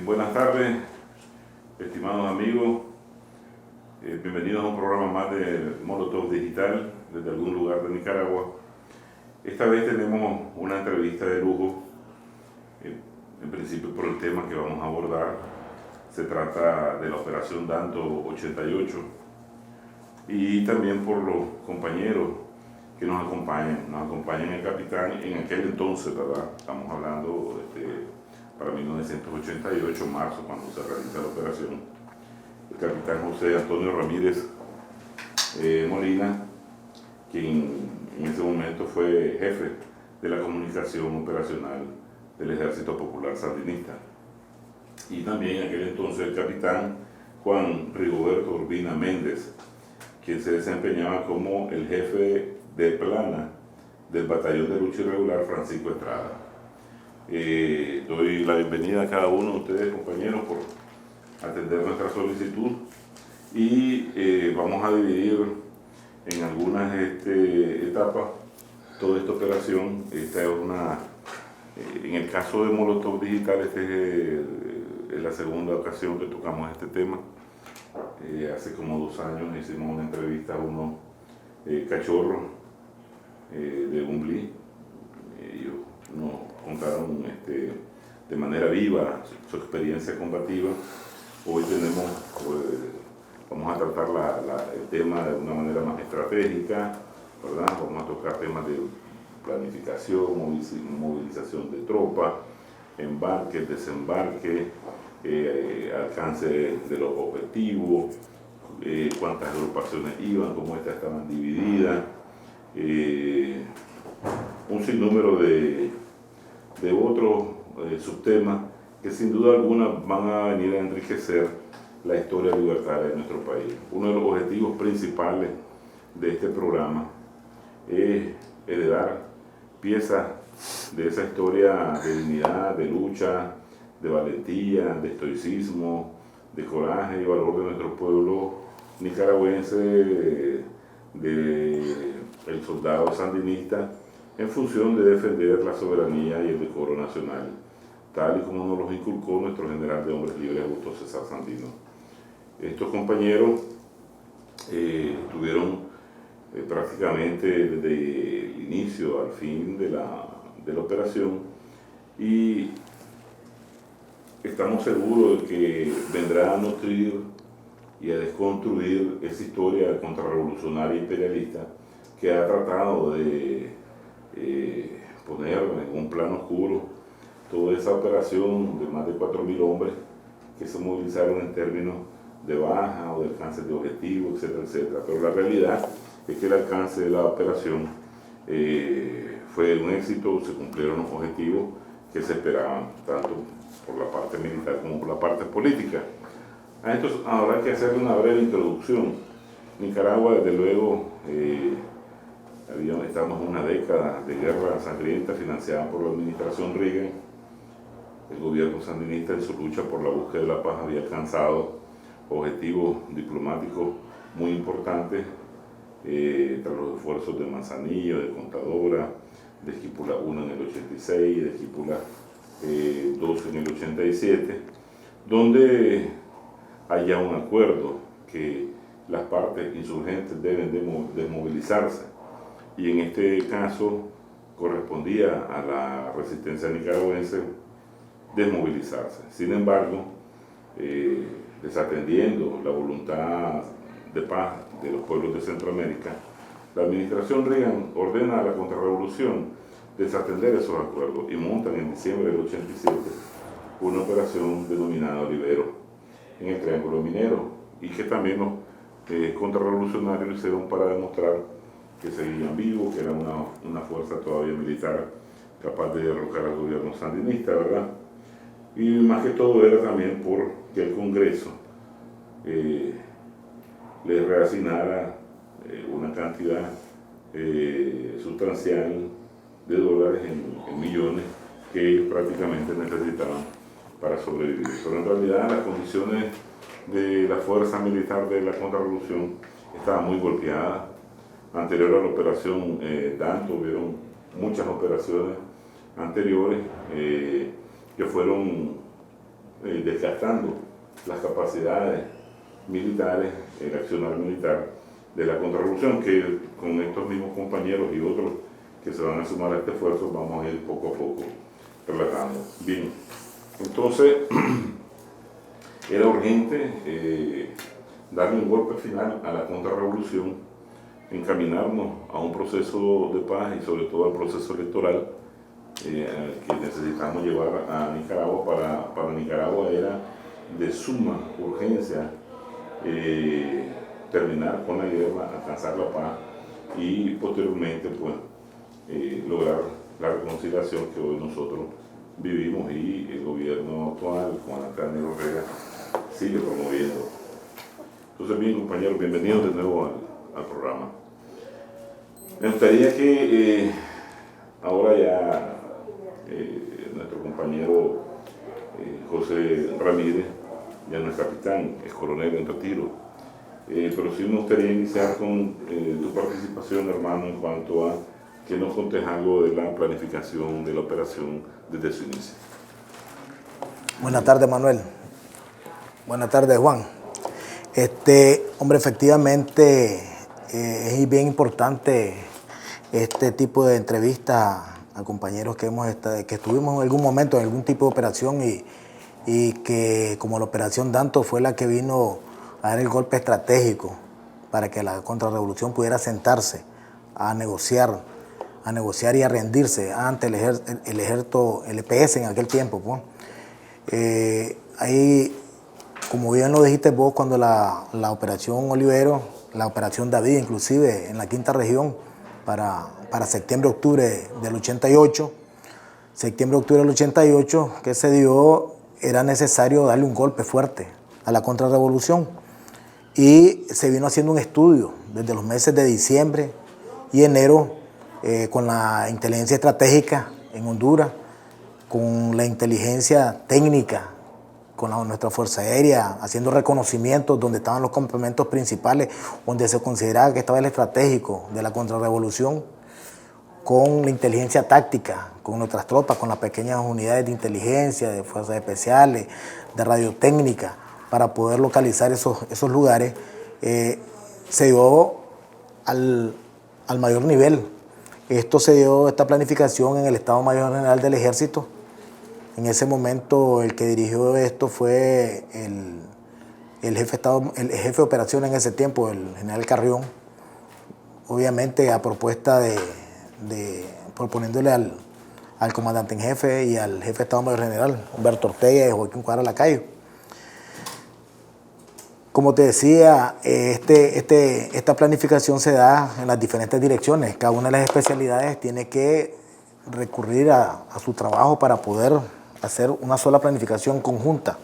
Buenas tardes, estimados amigos. Bienvenidos a un programa más de Molotov Digital desde algún lugar de Nicaragua. Esta vez tenemos una entrevista de lujo, en principio por el tema que vamos a abordar. Se trata de la Operación Danto 88 y también por los compañeros que nos acompañan. Nos acompañan el capitán en aquel entonces, ¿verdad? Estamos hablando para 1988, marzo, cuando se realiza la operación, el capitán José Antonio Ramírez Molina, quien en ese momento fue jefe de la comunicación operacional del Ejército Popular Sandinista. Y también en aquel entonces el capitán Juan Rigoberto Urbina Méndez, quien se desempeñaba como el jefe de plana del Batallón de Lucha Irregular Francisco Estrada. Doy la bienvenida a cada uno de ustedes, compañeros, por atender nuestra solicitud y vamos a dividir en algunas etapas toda esta operación. Esta es en el caso de Molotov Digital, es la segunda ocasión que tocamos este tema. Hace como 2 años hicimos una entrevista a unos cachorros de Umblí. Ellos nos contaron de manera viva su experiencia combativa. Hoy vamos a tratar el tema de una manera más estratégica, ¿verdad? Vamos a tocar temas de planificación, movilización de tropas, embarque, desembarque, alcance de los objetivos, cuántas agrupaciones iban, cómo estas estaban divididas, un sinnúmero de otros subtemas que sin duda alguna van a venir a enriquecer la historia libertaria de nuestro país. Uno de los objetivos principales de este programa es heredar piezas de esa historia de dignidad, de lucha, de valentía, de estoicismo, de coraje y valor de nuestro pueblo nicaragüense, del soldado sandinista, en función de defender la soberanía y el decoro nacional, tal y como nos los inculcó nuestro general de hombres libres, Augusto César Sandino. Estos compañeros estuvieron prácticamente desde el inicio al fin de la operación, y estamos seguros de que vendrá a nutrir y a desconstruir esa historia contrarrevolucionaria e imperialista que ha tratado de poner en un plano oscuro toda esa operación de más de 4.000 hombres que se movilizaron en términos de baja o de alcance de objetivos, etcétera, etcétera. Pero la realidad es que el alcance de la operación fue un éxito, se cumplieron los objetivos que se esperaban, tanto por la parte militar como por la parte política. A esto habrá que hacerle una breve introducción. Nicaragua, desde luego, estamos en una década de guerra sangrienta financiada por la administración Reagan. El gobierno sandinista, en su lucha por la búsqueda de la paz, había alcanzado objetivos diplomáticos muy importantes tras los esfuerzos de Manzanillo, de Contadora, de Esquipula 1 en el 86, de Esquipula 2 en el 87, donde haya un acuerdo que las partes insurgentes deben desmovilizarse, y en este caso correspondía a la resistencia nicaragüense desmovilizarse. Sin embargo, desatendiendo la voluntad de paz de los pueblos de Centroamérica, la administración Reagan ordena a la contrarrevolución desatender esos acuerdos y montan en diciembre del 87 una operación denominada Olivero en el Triángulo Minero, y que también los contrarrevolucionarios lo hicieron para demostrar que seguían vivos, que era una fuerza todavía militar capaz de derrocar al gobierno sandinista, ¿verdad? Y más que todo era también porque el Congreso les reasignara una cantidad sustancial de dólares en millones que ellos prácticamente necesitaban para sobrevivir. Pero en realidad las condiciones de la fuerza militar de la contrarrevolución estaban muy golpeadas. Anterior a la operación Danto, hubieron muchas operaciones anteriores que fueron desgastando las capacidades militares, el accionar militar de la contrarrevolución, que con estos mismos compañeros y otros que se van a sumar a este esfuerzo vamos a ir poco a poco relatando. Bien, entonces era urgente darle un golpe final a la contrarrevolución, encaminarnos a un proceso de paz y sobre todo al proceso electoral que necesitamos llevar a Nicaragua. Para Nicaragua era de suma urgencia terminar con la guerra, alcanzar la paz y posteriormente pues lograr la reconciliación que hoy nosotros vivimos y el gobierno actual, Juan Daniel Ortega, sigue promoviendo. Entonces, bien, compañeros, bienvenidos de nuevo al programa. Me gustaría que ahora ya nuestro compañero José Ramírez ya no es capitán, es coronel en retiro, pero sí me gustaría iniciar con tu participación, hermano, en cuanto a que nos contes algo de la planificación de la operación desde su inicio. Buenas tardes, Manuel. Buenas tardes, Juan. Hombre, efectivamente es bien importante este tipo de entrevistas a compañeros que estuvimos en algún momento en algún tipo de operación y que como la operación Danto fue la que vino a dar el golpe estratégico para que la contrarrevolución pudiera sentarse a negociar y a rendirse ante el ejército, el EPS en aquel tiempo. Pues. Ahí, como bien lo dijiste vos, cuando la operación Olivero, la operación David, inclusive en la quinta región, para septiembre-octubre del 88, que se dio, era necesario darle un golpe fuerte a la contrarrevolución. Y se vino haciendo un estudio desde los meses de diciembre y enero con la inteligencia estratégica en Honduras, con la inteligencia técnica, con nuestra Fuerza Aérea, haciendo reconocimientos donde estaban los campamentos principales, donde se consideraba que estaba el estratégico de la contrarrevolución, con la inteligencia táctica, con nuestras tropas, con las pequeñas unidades de inteligencia, de fuerzas especiales, de radiotécnica, para poder localizar esos lugares, se dio al mayor nivel. Esta planificación en el Estado Mayor General del Ejército. En ese momento el que dirigió esto fue el jefe de operaciones en ese tiempo, el general Carrión, obviamente a propuesta proponiéndole al comandante en jefe y al jefe de Estado Mayor General, Humberto Ortega y Joaquín Cuadra Lacayo. Como te decía, esta planificación se da en las diferentes direcciones. Cada una de las especialidades tiene que recurrir a su trabajo para poder hacer una sola planificación conjunta.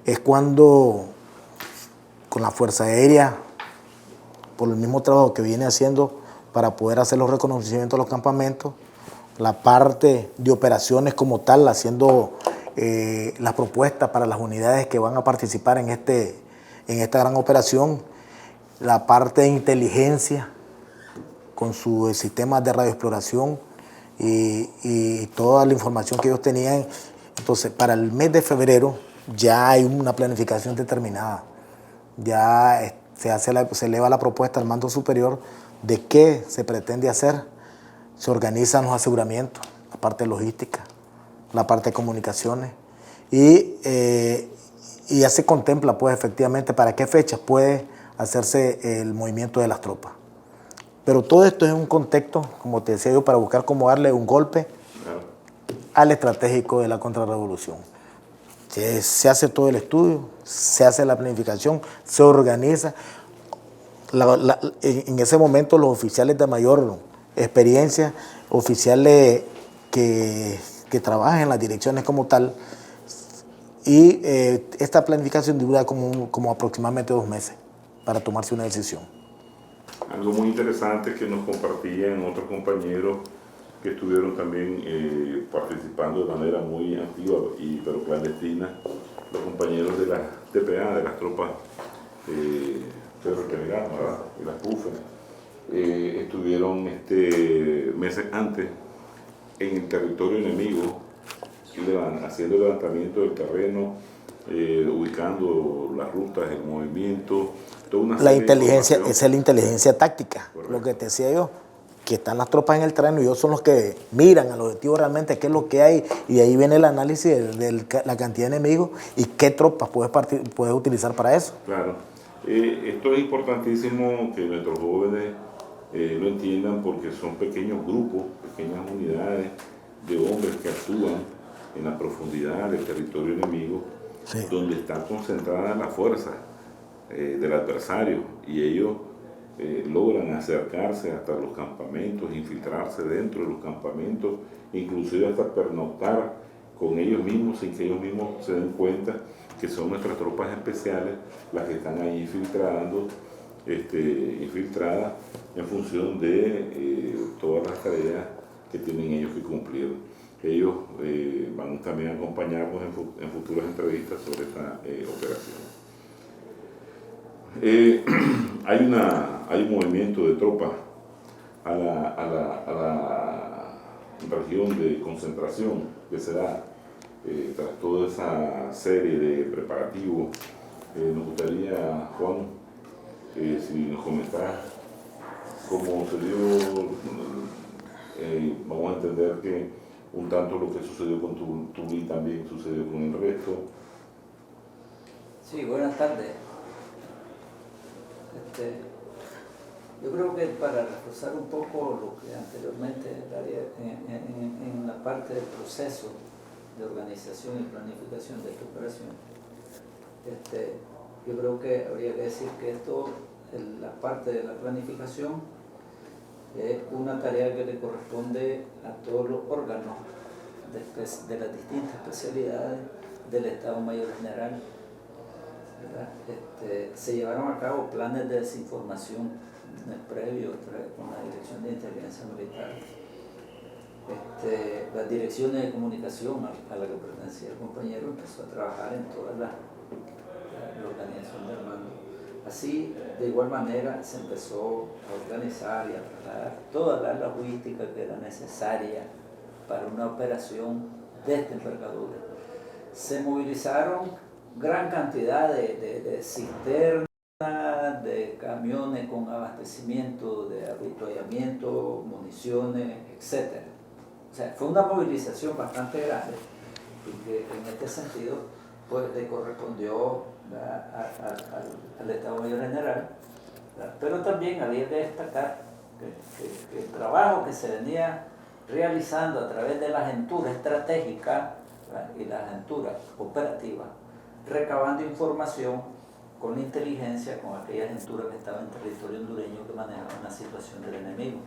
Es cuando con la Fuerza Aérea, por el mismo trabajo que viene haciendo para poder hacer los reconocimientos de los campamentos, la parte de operaciones como tal, haciendo las propuestas para las unidades que van a participar en esta gran operación, la parte de inteligencia con sus sistemas de radioexploración y toda la información que ellos tenían. Entonces, para el mes de febrero ya hay una planificación determinada. Ya se eleva la propuesta al mando superior de qué se pretende hacer. Se organizan los aseguramientos, la parte logística, la parte de comunicaciones y ya se contempla pues efectivamente para qué fechas puede hacerse el movimiento de las tropas. Pero todo esto es un contexto, como te decía yo, para buscar cómo darle un golpe al estratégico de la contrarrevolución. Se hace todo el estudio, se hace la planificación, se organiza. En ese momento los oficiales de mayor experiencia, oficiales que trabajan en las direcciones como tal, y esta planificación dura como aproximadamente 2 meses para tomarse una decisión. Algo muy interesante que nos compartían otros compañeros que estuvieron también participando de manera muy activa pero clandestina, los compañeros de las TPA, de las tropas ferrocarriladas, y las PUFE, estuvieron meses antes en el territorio enemigo haciendo levantamiento del terreno, ubicando las rutas, el movimiento, toda una La serie de inteligencia, información. esa es la inteligencia táctica, Correcto. lo que te decía yo, que están las tropas en el terreno y ellos son los que miran al objetivo realmente qué es lo que hay, y de ahí viene el análisis de la cantidad de enemigos y qué tropas puedes utilizar para eso. Claro. Esto es importantísimo que nuestros jóvenes lo entiendan, porque son pequeños grupos, pequeñas unidades de hombres que actúan en la profundidad del territorio enemigo, Sí. donde está concentrada la fuerza del adversario, y ellos logran acercarse hasta los campamentos, infiltrarse dentro de los campamentos, inclusive hasta pernoctar con ellos mismos sin que ellos mismos se den cuenta que son nuestras tropas especiales las que están ahí infiltradas en función de todas las tareas que tienen ellos que cumplir. Ellos van también a acompañarnos en futuras entrevistas sobre esta operación. Hay un movimiento de tropas a la región de concentración que se da tras toda esa serie de preparativos. Nos gustaría, Juan, si nos comentás cómo se dio, vamos a entender que un tanto lo que sucedió con Tubí también sucedió con el resto. Sí, buenas tardes. Yo creo que para reforzar un poco lo que anteriormente en la parte del proceso de organización y planificación de esta operación, yo creo que habría que decir que la parte de la planificación es una tarea que le corresponde a todos los órganos de las distintas especialidades del Estado Mayor General. Se llevaron a cabo planes de desinformación previo con la Dirección de Inteligencia Militar. Las direcciones de comunicación a la que pertenecía el compañero empezó a trabajar en toda la organización del mando. Así, de igual manera, se empezó a organizar y a trasladar toda la logística que era necesaria para una operación de esta envergadura. Se movilizaron gran cantidad de cisternas, de camiones con abastecimiento, de avituallamiento, municiones, etc. O sea, fue una movilización bastante grande, y que en este sentido pues le correspondió al Estado Mayor General, ¿verdad? Pero también había que destacar que el trabajo que se venía realizando a través de la agentura estratégica, ¿verdad?, y la agentura operativa, recabando información con la inteligencia, con aquella agentura que estaba en territorio hondureño que manejaba una situación del enemigo,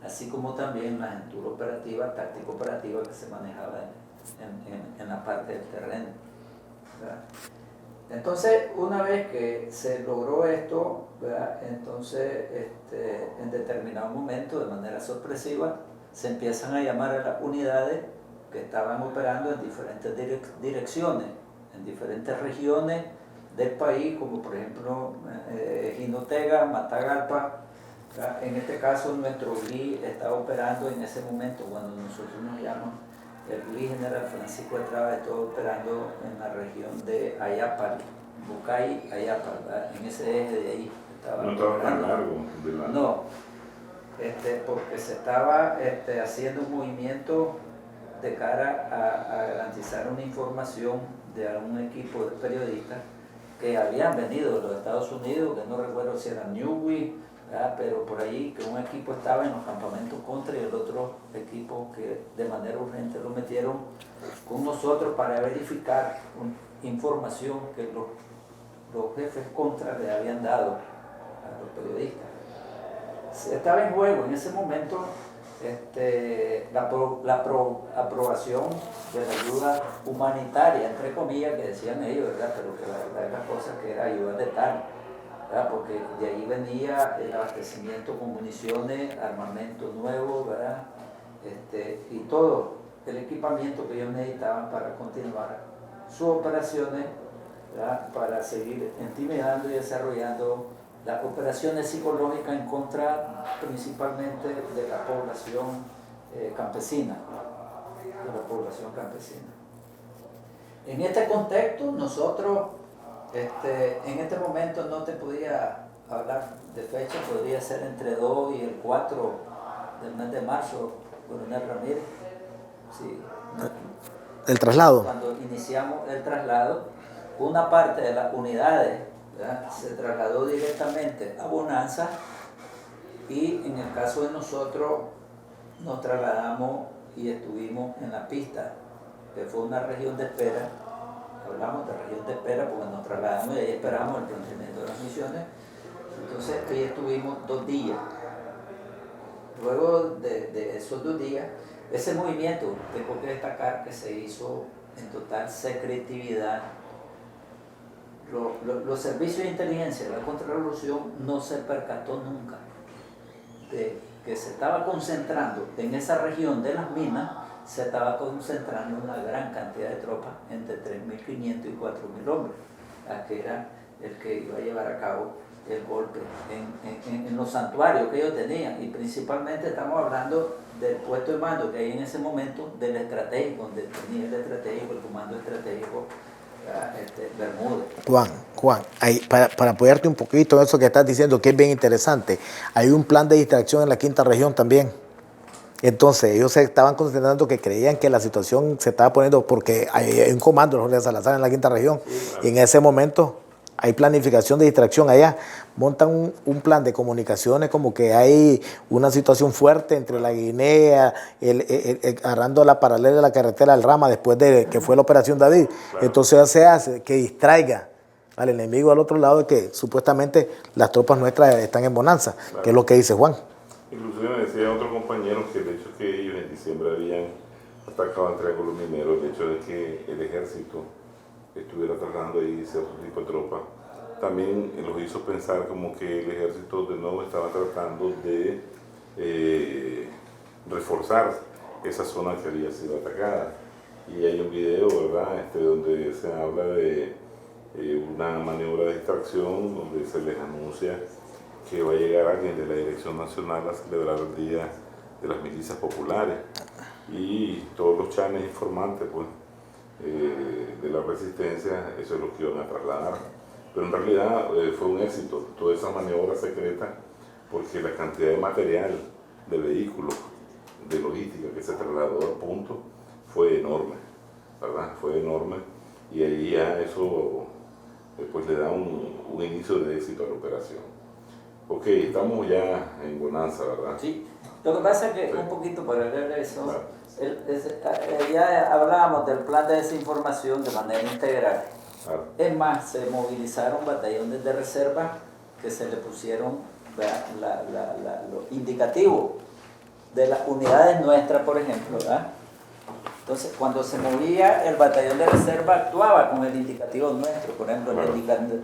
así como también la agentura operativa, táctica operativa que se manejaba en la parte del terreno, ¿verdad? Entonces, una vez que se logró esto, ¿verdad?, entonces en determinado momento, de manera sorpresiva, se empiezan a llamar a las unidades que estaban operando en diferentes direcciones, en diferentes regiones del país, como por ejemplo Jinotega, Matagalpa. En este caso nuestro GLI estaba operando en ese momento, cuando nosotros nos llamamos, el GLI General Francisco Estrada estaba operando en la región de Ayapal, Bucay, Ayapal, ¿verdad?, en ese eje de ahí. No estaba tan largo. No, porque se estaba haciendo un movimiento de cara a garantizar una información de un equipo de periodistas que habían venido de los Estados Unidos, que no recuerdo si era Newby, pero por ahí que un equipo estaba en los campamentos contra y el otro equipo que de manera urgente lo metieron con nosotros para verificar información que los jefes contra le habían dado a los periodistas. Estaba en juego en ese momento la aprobación de la ayuda humanitaria, entre comillas, que decían ellos, ¿verdad?, pero que la verdad es la cosa que era ayuda de tal, ¿verdad?, porque de ahí venía el abastecimiento con municiones, armamento nuevo, ¿verdad?, y todo el equipamiento que ellos necesitaban para continuar sus operaciones, ¿verdad?, para seguir intimidando y desarrollando las operaciones psicológicas en contra principalmente de la población campesina, En este contexto, nosotros, en este momento no te podía hablar de fecha, podría ser entre 2 y el 4 del mes de marzo, Coronel Ramírez. Sí, El traslado. cuando iniciamos el traslado, una parte de las unidades, ¿verdad?, se trasladó directamente a Bonanza, y en el caso de nosotros nos trasladamos y estuvimos en la pista, que fue una región de espera. Hablamos de región de espera porque nos trasladamos y ahí esperamos el planteamiento de las misiones. Entonces ahí estuvimos 2 días. Luego de esos 2 días, ese movimiento, tengo que destacar que se hizo en total secretividad. Los servicios de inteligencia de la Contrarrevolución no se percató nunca de que se estaba concentrando en esa región de las minas, se estaba concentrando una gran cantidad de tropas, entre 3.500 y 4.000 hombres, que era el que iba a llevar a cabo el golpe en los santuarios que ellos tenían. Y principalmente estamos hablando del puesto de mando que hay en ese momento, del estratégico, donde tenía el estratégico, el comando estratégico, Bermúdez. Juan, para apoyarte un poquito en eso que estás diciendo, que es bien interesante, hay un plan de distracción en la quinta región también. Entonces ellos se estaban concentrando, que creían que la situación se estaba poniendo, porque hay un comando de Jorge Salazar en la quinta región, y en ese momento hay planificación de distracción allá. Montan un plan de comunicaciones, como que hay una situación fuerte entre la Guinea, agarrando la paralela de la carretera del Rama, después de que fue la Operación David. Claro. Entonces se hace que distraiga al enemigo al otro lado, de que supuestamente las tropas nuestras están en bonanza, claro, que es lo que dice Juan. Inclusive me decía otro compañero que el hecho de que ellos en diciembre habían atacado el Triángulo Minero, el hecho de que el ejército estuviera trasladando ahí cierto tipo de tropas, también los hizo pensar como que el ejército de nuevo estaba tratando de reforzar esa zona que había sido atacada. Y hay un video, ¿verdad?, donde se habla de una maniobra de distracción, donde se les anuncia que va a llegar alguien de la Dirección Nacional a celebrar el Día de las Milicias Populares. Y todos los chanes informantes, pues, de la resistencia, eso es lo que iban a trasladar. Pero en realidad fue un éxito toda esa maniobra secreta, porque la cantidad de material, de vehículos, de logística que se trasladó al punto fue enorme, ¿verdad? Fue enorme, y ahí ya eso pues le da un inicio de éxito a la operación. Ok, estamos ya en bonanza, ¿verdad? Sí, lo que pasa es que, sí, un poquito paralelo a eso, claro, ya hablábamos del plan de desinformación de manera integral. Claro. Es más, se movilizaron batallones de reserva que se le pusieron los indicativos de las unidades nuestras, por ejemplo, ¿verdad? Entonces, cuando se movía el batallón de reserva, actuaba con el indicativo nuestro. Por ejemplo, claro,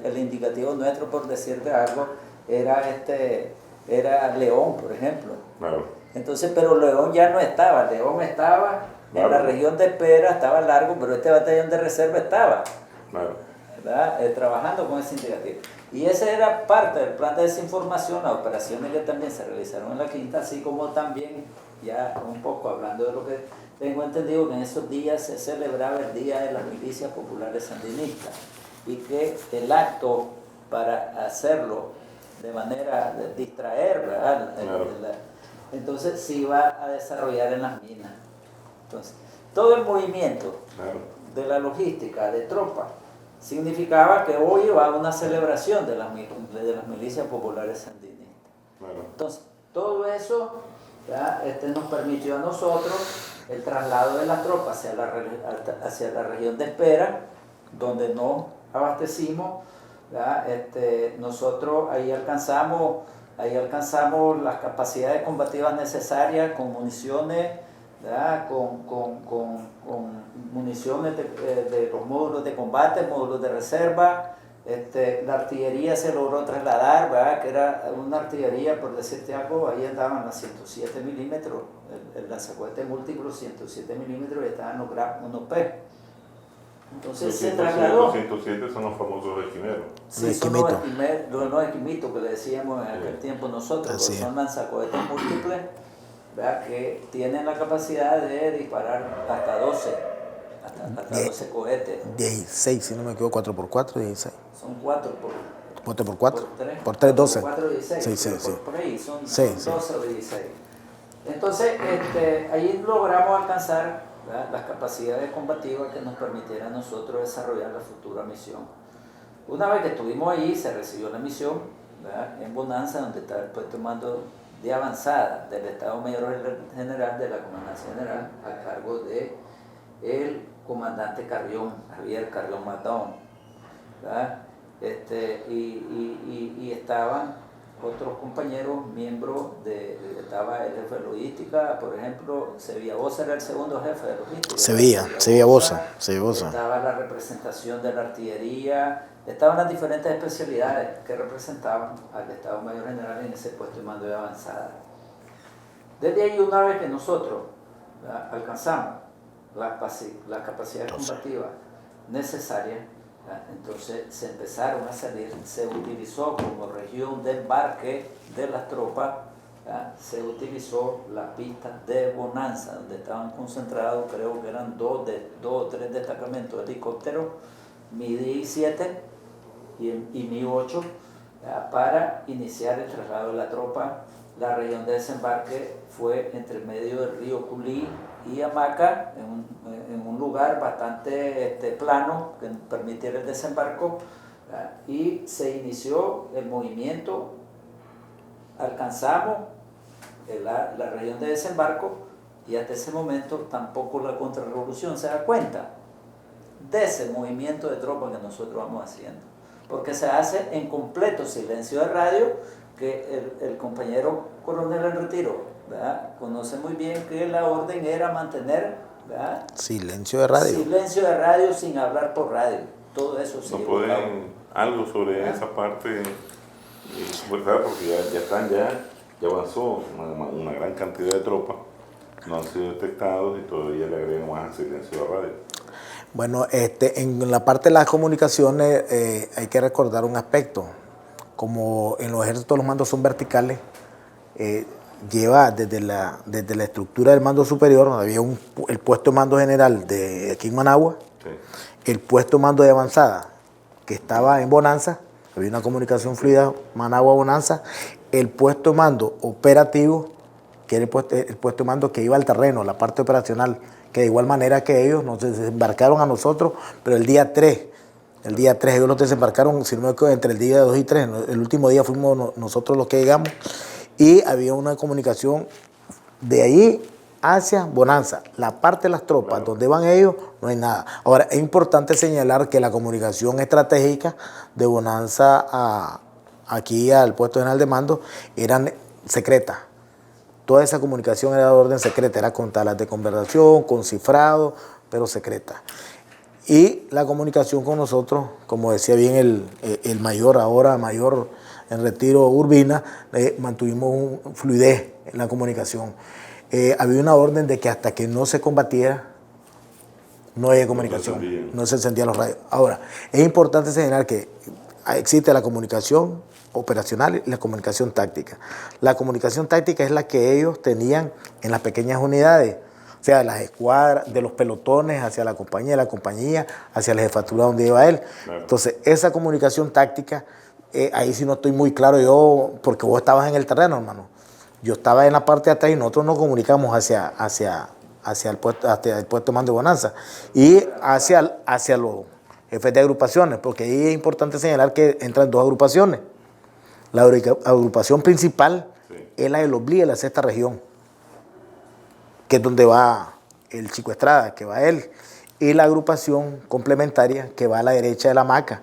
el indicativo nuestro, por decirte algo, era León, por ejemplo. Claro. Entonces, pero León ya no estaba. León estaba, claro, en la región de espera, estaba largo, pero este batallón de reserva estaba, claro, ¿verdad?, trabajando con ese indicativo. Y ese era parte del plan de desinformación, las operaciones que también se realizaron en la quinta, así como también, ya un poco hablando de lo que tengo entendido, que en esos días se celebraba el Día de las Milicias Populares Sandinistas, y que el acto para hacerlo de manera de distraer, ¿verdad?, claro, entonces se iba a desarrollar en las minas. Entonces, todo el movimiento, claro, de la logística de tropas significaba que hoy iba a una celebración de las milicias populares sandinistas. Claro. Entonces, todo eso ya, nos permitió a nosotros el traslado de las tropas hacia la región de espera, donde nos abastecimos. Nosotros ahí alcanzamos las capacidades combativas necesarias con municiones, con municiones de los módulos de combate, módulos de reserva. La artillería se logró trasladar, ¿verdad?, que era una artillería, por decirte algo, ahí andaban las 107 milímetros, el lanzacohete múltiplo 107 milímetros, y estaban los GRAP 1P. Entonces se trasladó. Los 107 son los famosos esquimeros. Sí, son los esquimitos que le decíamos en aquel tiempo nosotros, que son lanzacohetes múltiples, ¿verdad?, que tienen la capacidad de disparar hasta hasta 12 cohetes. 16, si no me equivoco, 4x4, 16. Son 4 por 4x4, por 3, 12. 4, 16. Sí. Por ahí son 12 o 16. Entonces, ahí logramos alcanzar, ¿verdad?, las capacidades combativas que nos permitieran a nosotros desarrollar la futura misión. Una vez que estuvimos ahí, se recibió la misión, ¿verdad?, en Bonanza, donde está el puesto de mando de avanzada del Estado Mayor General de la Comandancia General, a cargo de el comandante Carrión, Javier Carrión Matón, ¿verdad? Y estaban otros compañeros, miembros estaba el jefe de logística, por ejemplo, Sevilla Bosa era el segundo jefe de logística. Sevilla Bosa. Estaba la representación de la artillería, estaban las diferentes especialidades que representaban al Estado Mayor General en ese puesto de mando de avanzada. Desde ahí, una vez que nosotros, ¿verdad?, alcanzamos las capacidades combativas necesarias, ¿verdad?, entonces se empezaron a salir, se utilizó como región de embarque de las tropas, ¿verdad?, se utilizó la pista de Bonanza, donde estaban concentrados, creo que eran dos o tres destacamentos de helicópteros, Mi-17 y Mi-8, ¿verdad?, para iniciar el traslado de la tropa. La región de desembarque fue entre el medio del río Culí y Hamaca, en un lugar bastante plano que permitiera el desembarco, ¿verdad?, y se inició el movimiento. Alcanzamos la región de desembarco y hasta ese momento tampoco la contrarrevolución se da cuenta de ese movimiento de tropas que nosotros vamos haciendo, porque se hace en completo silencio de radio, que el compañero coronel en retiro, ¿verdad?, conoce muy bien que la orden era mantener, ¿verdad?, silencio de radio. Silencio de radio sin hablar por radio. Todo eso sí. ¿No pueden algo sobre, ¿verdad?, esa parte, verdad? Porque ya avanzó una gran cantidad de tropas, no han sido detectados y todavía le agregan más al silencio de radio. Bueno, en la parte de las comunicaciones hay que recordar un aspecto. Como en los ejércitos los mandos son verticales, lleva desde la estructura del mando superior, donde había el puesto de mando general de aquí en Managua, sí, el puesto de mando de avanzada que estaba en Bonanza, había una comunicación fluida Managua-Bonanza, el puesto de mando operativo, que era el puesto de mando que iba al terreno, la parte operacional, que de igual manera que ellos nos desembarcaron a nosotros, pero el día 3 ellos nos desembarcaron, si no me equivoco, entre el día 2 y 3, el último día fuimos nosotros los que llegamos, y había una comunicación de ahí hacia Bonanza. La parte de las tropas, claro, donde van ellos, no hay nada. Ahora, es importante señalar que la comunicación estratégica de Bonanza aquí al puesto general de mando eran secretas. Toda esa comunicación era de orden secreta, era con tablas de conversación, con cifrado, pero secreta. Y la comunicación con nosotros, como decía bien el mayor, ahora mayor en retiro Urbina, mantuvimos fluidez en la comunicación. Había una orden de que hasta que no se combatiera, no había comunicación, no se encendían los radios. Ahora, es importante señalar que existe la comunicación operacional y la comunicación táctica. La comunicación táctica es la que ellos tenían en las pequeñas unidades, o sea, de las escuadras, de los pelotones hacia la compañía, hacia la jefatura donde iba él. Claro. Entonces, esa comunicación táctica, ahí sí no estoy muy claro yo, porque vos estabas en el terreno, hermano. Yo estaba en la parte de atrás y nosotros nos comunicamos hacia el puesto de mando de Bonanza y hacia los jefes de agrupaciones, porque ahí es importante señalar que entran dos agrupaciones. La agrupación principal, sí, es la del Oblí, de la sexta región, que es donde va el Chico Estrada, que va él, y la agrupación complementaria que va a la derecha de la hamaca,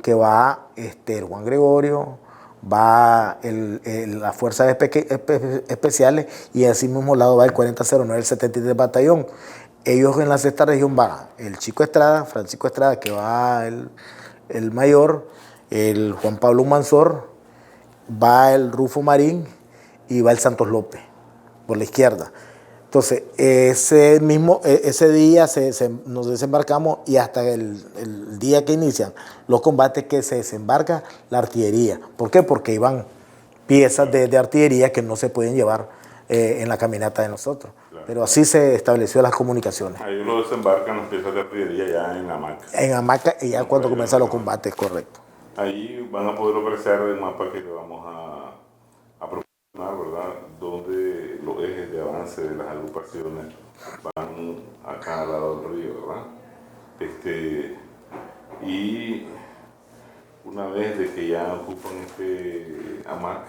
que va el Juan Gregorio, va la Fuerza Especiales, y así mismo lado va el 4009, el 73 Batallón. Ellos en la sexta región va el Chico Estrada, Francisco Estrada, que va el mayor, el Juan Pablo Mansor, va el Rufo Marín y va el Santos López por la izquierda. Entonces, ese día nos desembarcamos y hasta el día que inician los combates que se desembarca la artillería. ¿Por qué? Porque iban piezas de artillería que no se pueden llevar en la caminata de nosotros. Claro. Pero así se estableció las comunicaciones. Ahí lo desembarcan las piezas de artillería ya en hamaca. En hamaca y ya cuando comienzan los combates, correcto. Ahí van a poder apreciar el mapa que le vamos a proporcionar, ¿verdad? Donde los ejes de avance de las agrupaciones van acá al lado del río, ¿verdad? Y una vez de que ya ocupan este hamac,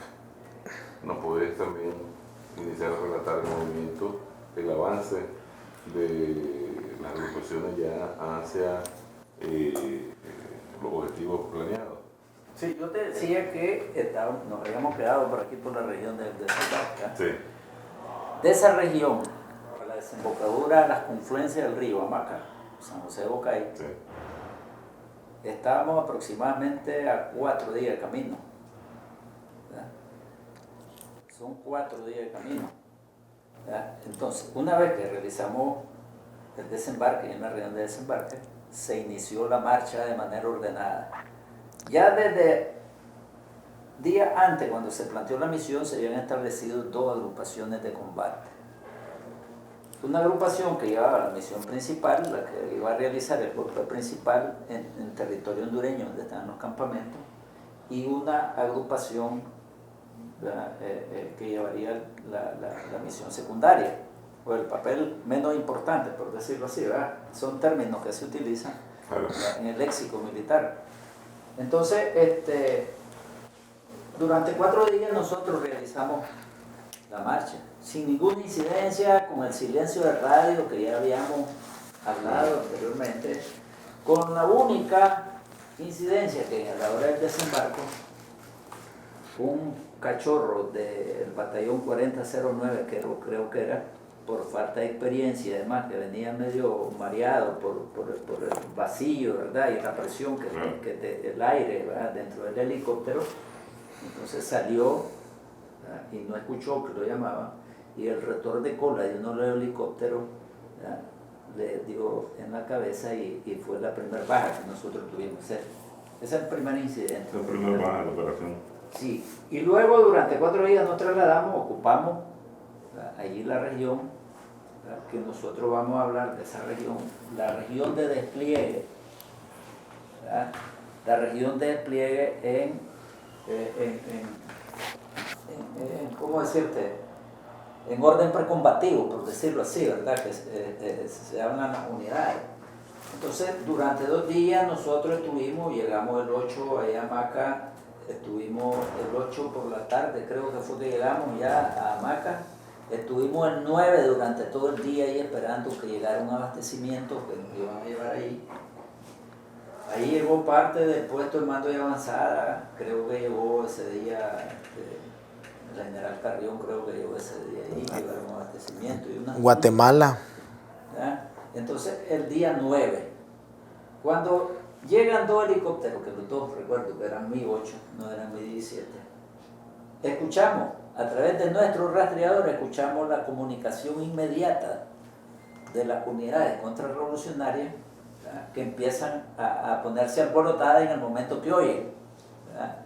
nos podés también iniciar a relatar el movimiento, el avance de las agrupaciones ya hacia los objetivos planeados. Sí, yo te decía que nos habíamos quedado por aquí por la región de Desembarca. Sí. De esa región, a la desembocadura, a las confluencias del río Hamaca, San José de Bocay, Sí. estábamos aproximadamente a 4 días de camino. ¿Verdad? Son 4 días de camino. ¿Verdad? Entonces, una vez que realizamos el desembarque en la región de desembarque, se inició la marcha de manera ordenada. Ya desde día antes, cuando se planteó la misión, se habían establecido 2 agrupaciones de combate. Una agrupación que llevaba la misión principal, la que iba a realizar el golpe principal en territorio hondureño, donde estaban los campamentos, y una agrupación que llevaría la misión secundaria, o el papel menos importante, por decirlo así, ¿verdad? Son términos que se utilizan en el léxico militar. Entonces, durante 4 días nosotros realizamos la marcha, sin ninguna incidencia, con el silencio de radio que ya habíamos hablado anteriormente, con la única incidencia que a la hora del desembarco, un cachorro del batallón 4009, que creo que era, por falta de experiencia y además que venía medio mareado por el vacío, ¿verdad? Y la presión que el aire, ¿verdad? Dentro del helicóptero, entonces salió, ¿verdad? Y no escuchó que lo llamaban, y el retor de cola de uno de los helicópteros, ¿verdad? Le dio en la cabeza y fue la primera baja que nosotros tuvimos. Ese es el primer incidente. La primera baja de la operación. Sí, y luego durante 4 días nos trasladamos, ocupamos, ¿verdad? Allí la región, ¿verdad? Que nosotros vamos a hablar de esa región, la región de despliegue, ¿verdad? La región de despliegue ¿cómo decirte? En orden precombativo, por decirlo así, ¿verdad? Que se hablan las unidades. Entonces, durante 2 días nosotros llegamos el 8 allá a Hamaca, estuvimos el 8 por la tarde, creo que fue que llegamos ya a Hamaca, estuvimos el 9 durante todo el día ahí esperando que llegara un abastecimiento que nos iban a llevar ahí. Ahí llegó parte del puesto de mando y avanzada, creo que llegó ese día, el general Carrión creo que llegó ese día ahí, llegaron un abastecimiento. Y una Guatemala. ¿verdad? Entonces el día 9, cuando llegan 2 helicópteros, que los 2 recuerdo que eran Mi-8, no eran Mi-17, escuchamos, a través de nuestros rastreadores, escuchamos la comunicación inmediata de las unidades contrarrevolucionarias, ¿verdad? Que empiezan a ponerse alborotadas en el momento que oyen, ¿verdad?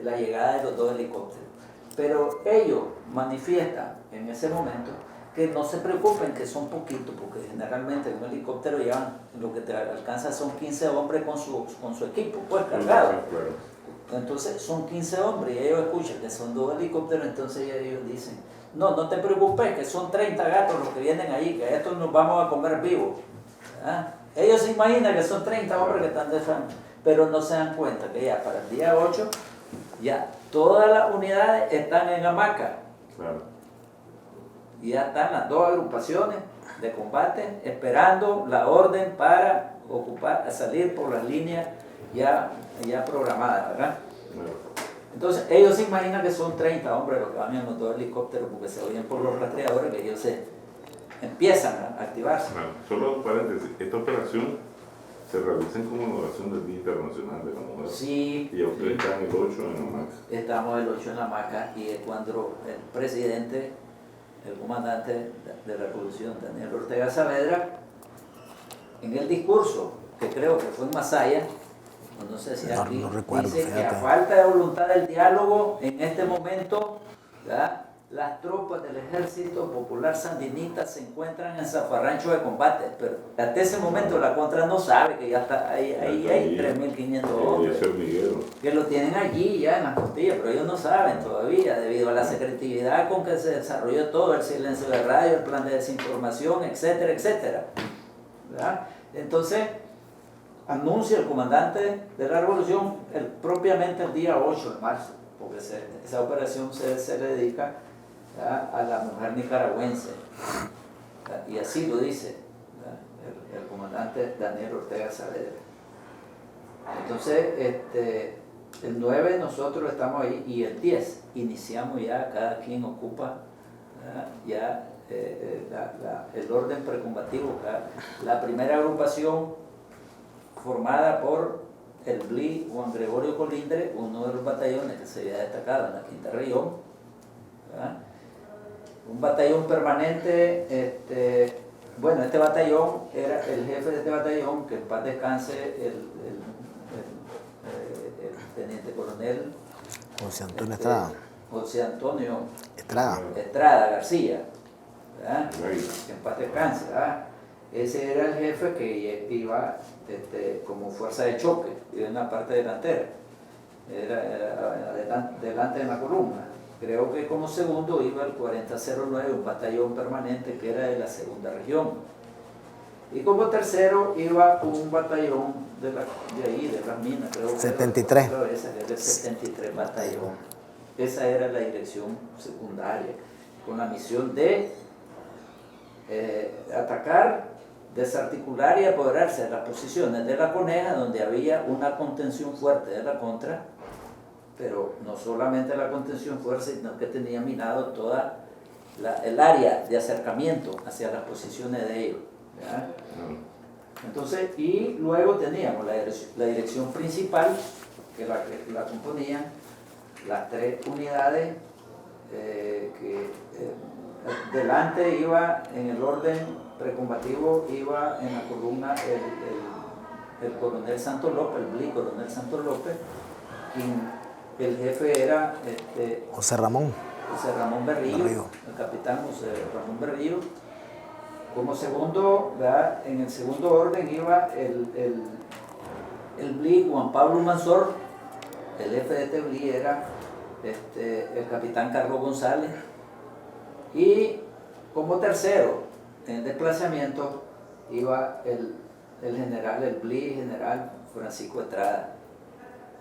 La llegada de los 2 helicópteros. Pero ellos manifiestan en ese momento que no se preocupen, que son poquitos, porque generalmente en un helicóptero llevan, lo que te alcanza son 15 hombres con su equipo, pues cargado. Claro. Entonces son 15 hombres y ellos escuchan que son 2 helicópteros, entonces ellos dicen, no te preocupes, que son 30 gatos los que vienen ahí, que a estos nos vamos a comer vivos. ¿Ah? Ellos se imaginan que son 30 hombres que están de frente, pero no se dan cuenta que ya para el día 8, ya todas las unidades están en Hamaca. Claro. Y ya están las 2 agrupaciones de combate esperando la orden para salir por las líneas ya programadas, ¿verdad? Claro. Entonces ellos se imaginan que son 30 hombres los que van en los 2 helicópteros porque se oyen por los rastreadores que ellos se empiezan a activarse. Claro. Solo paréntesis, esta operación se realiza en conmemoración del Día Internacional de la Mujer. Sí. Y ustedes están el 8 en Hamaca. Estamos el 8 en Hamaca y es cuando el presidente, el comandante de la revolución, Daniel Ortega Saavedra, en el discurso, que creo que fue en Masaya, no sé si aquí, no recuerdo, dice fíjate. que a falta de voluntad del diálogo en este momento, ¿verdad? las tropas del Ejército Popular Sandinista se encuentran en zafarrancho de combate, pero hasta ese momento la contra no sabe que ya está ahí hay 3.500 hombres que lo tienen allí ya en las costillas, pero ellos no saben todavía, debido a la secretividad con que se desarrolló todo, el silencio de radio, el plan de desinformación, etcétera, etcétera, ¿verdad? Entonces anuncia el comandante de la revolución propiamente el día 8 de marzo, porque esa operación se le dedica a la mujer nicaragüense, y así lo dice el comandante Daniel Ortega Saavedra. Entonces el 9 nosotros estamos ahí y el 10 iniciamos ya, cada quien ocupa ya el orden precombativo. La primera agrupación formada por el BLI Juan Gregorio Colindre, uno de los batallones que se había destacado en la quinta región, ¿verdad? Un batallón permanente, bueno, este batallón era el jefe de este batallón, que en paz descanse el teniente coronel José Antonio Estrada. José Antonio Estrada García, ¿verdad? Que en paz descanse, ¿verdad? Ese era el jefe que iba como fuerza de choque, iba en la parte delantera, era delante de la columna. Creo que como segundo iba el 4009, un batallón permanente que era de la segunda región. Y como tercero iba un batallón de las minas, creo que 73. Ese era el 73 batallón. Esa era la dirección secundaria, con la misión de atacar, desarticular y apoderarse de las posiciones de la Coneja, donde había una contención fuerte de la contra, pero no solamente la contención fuerte, sino que tenía minado toda el área de acercamiento hacia las posiciones de ellos, ¿verdad? Entonces, y luego teníamos la dirección principal, que la componían las 3 unidades, delante iba en el orden precombativo, iba en la columna el coronel Santos López, el BLI coronel Santos López, quien el jefe era José Ramón Berrillo, el capitán José Ramón Berrillo. Como segundo, ¿verdad? En el segundo orden iba el BLI Juan Pablo Mansor, el jefe de este BLI era el capitán Carlos González, y como tercero en desplazamiento iba el general, el BLI general Francisco Estrada,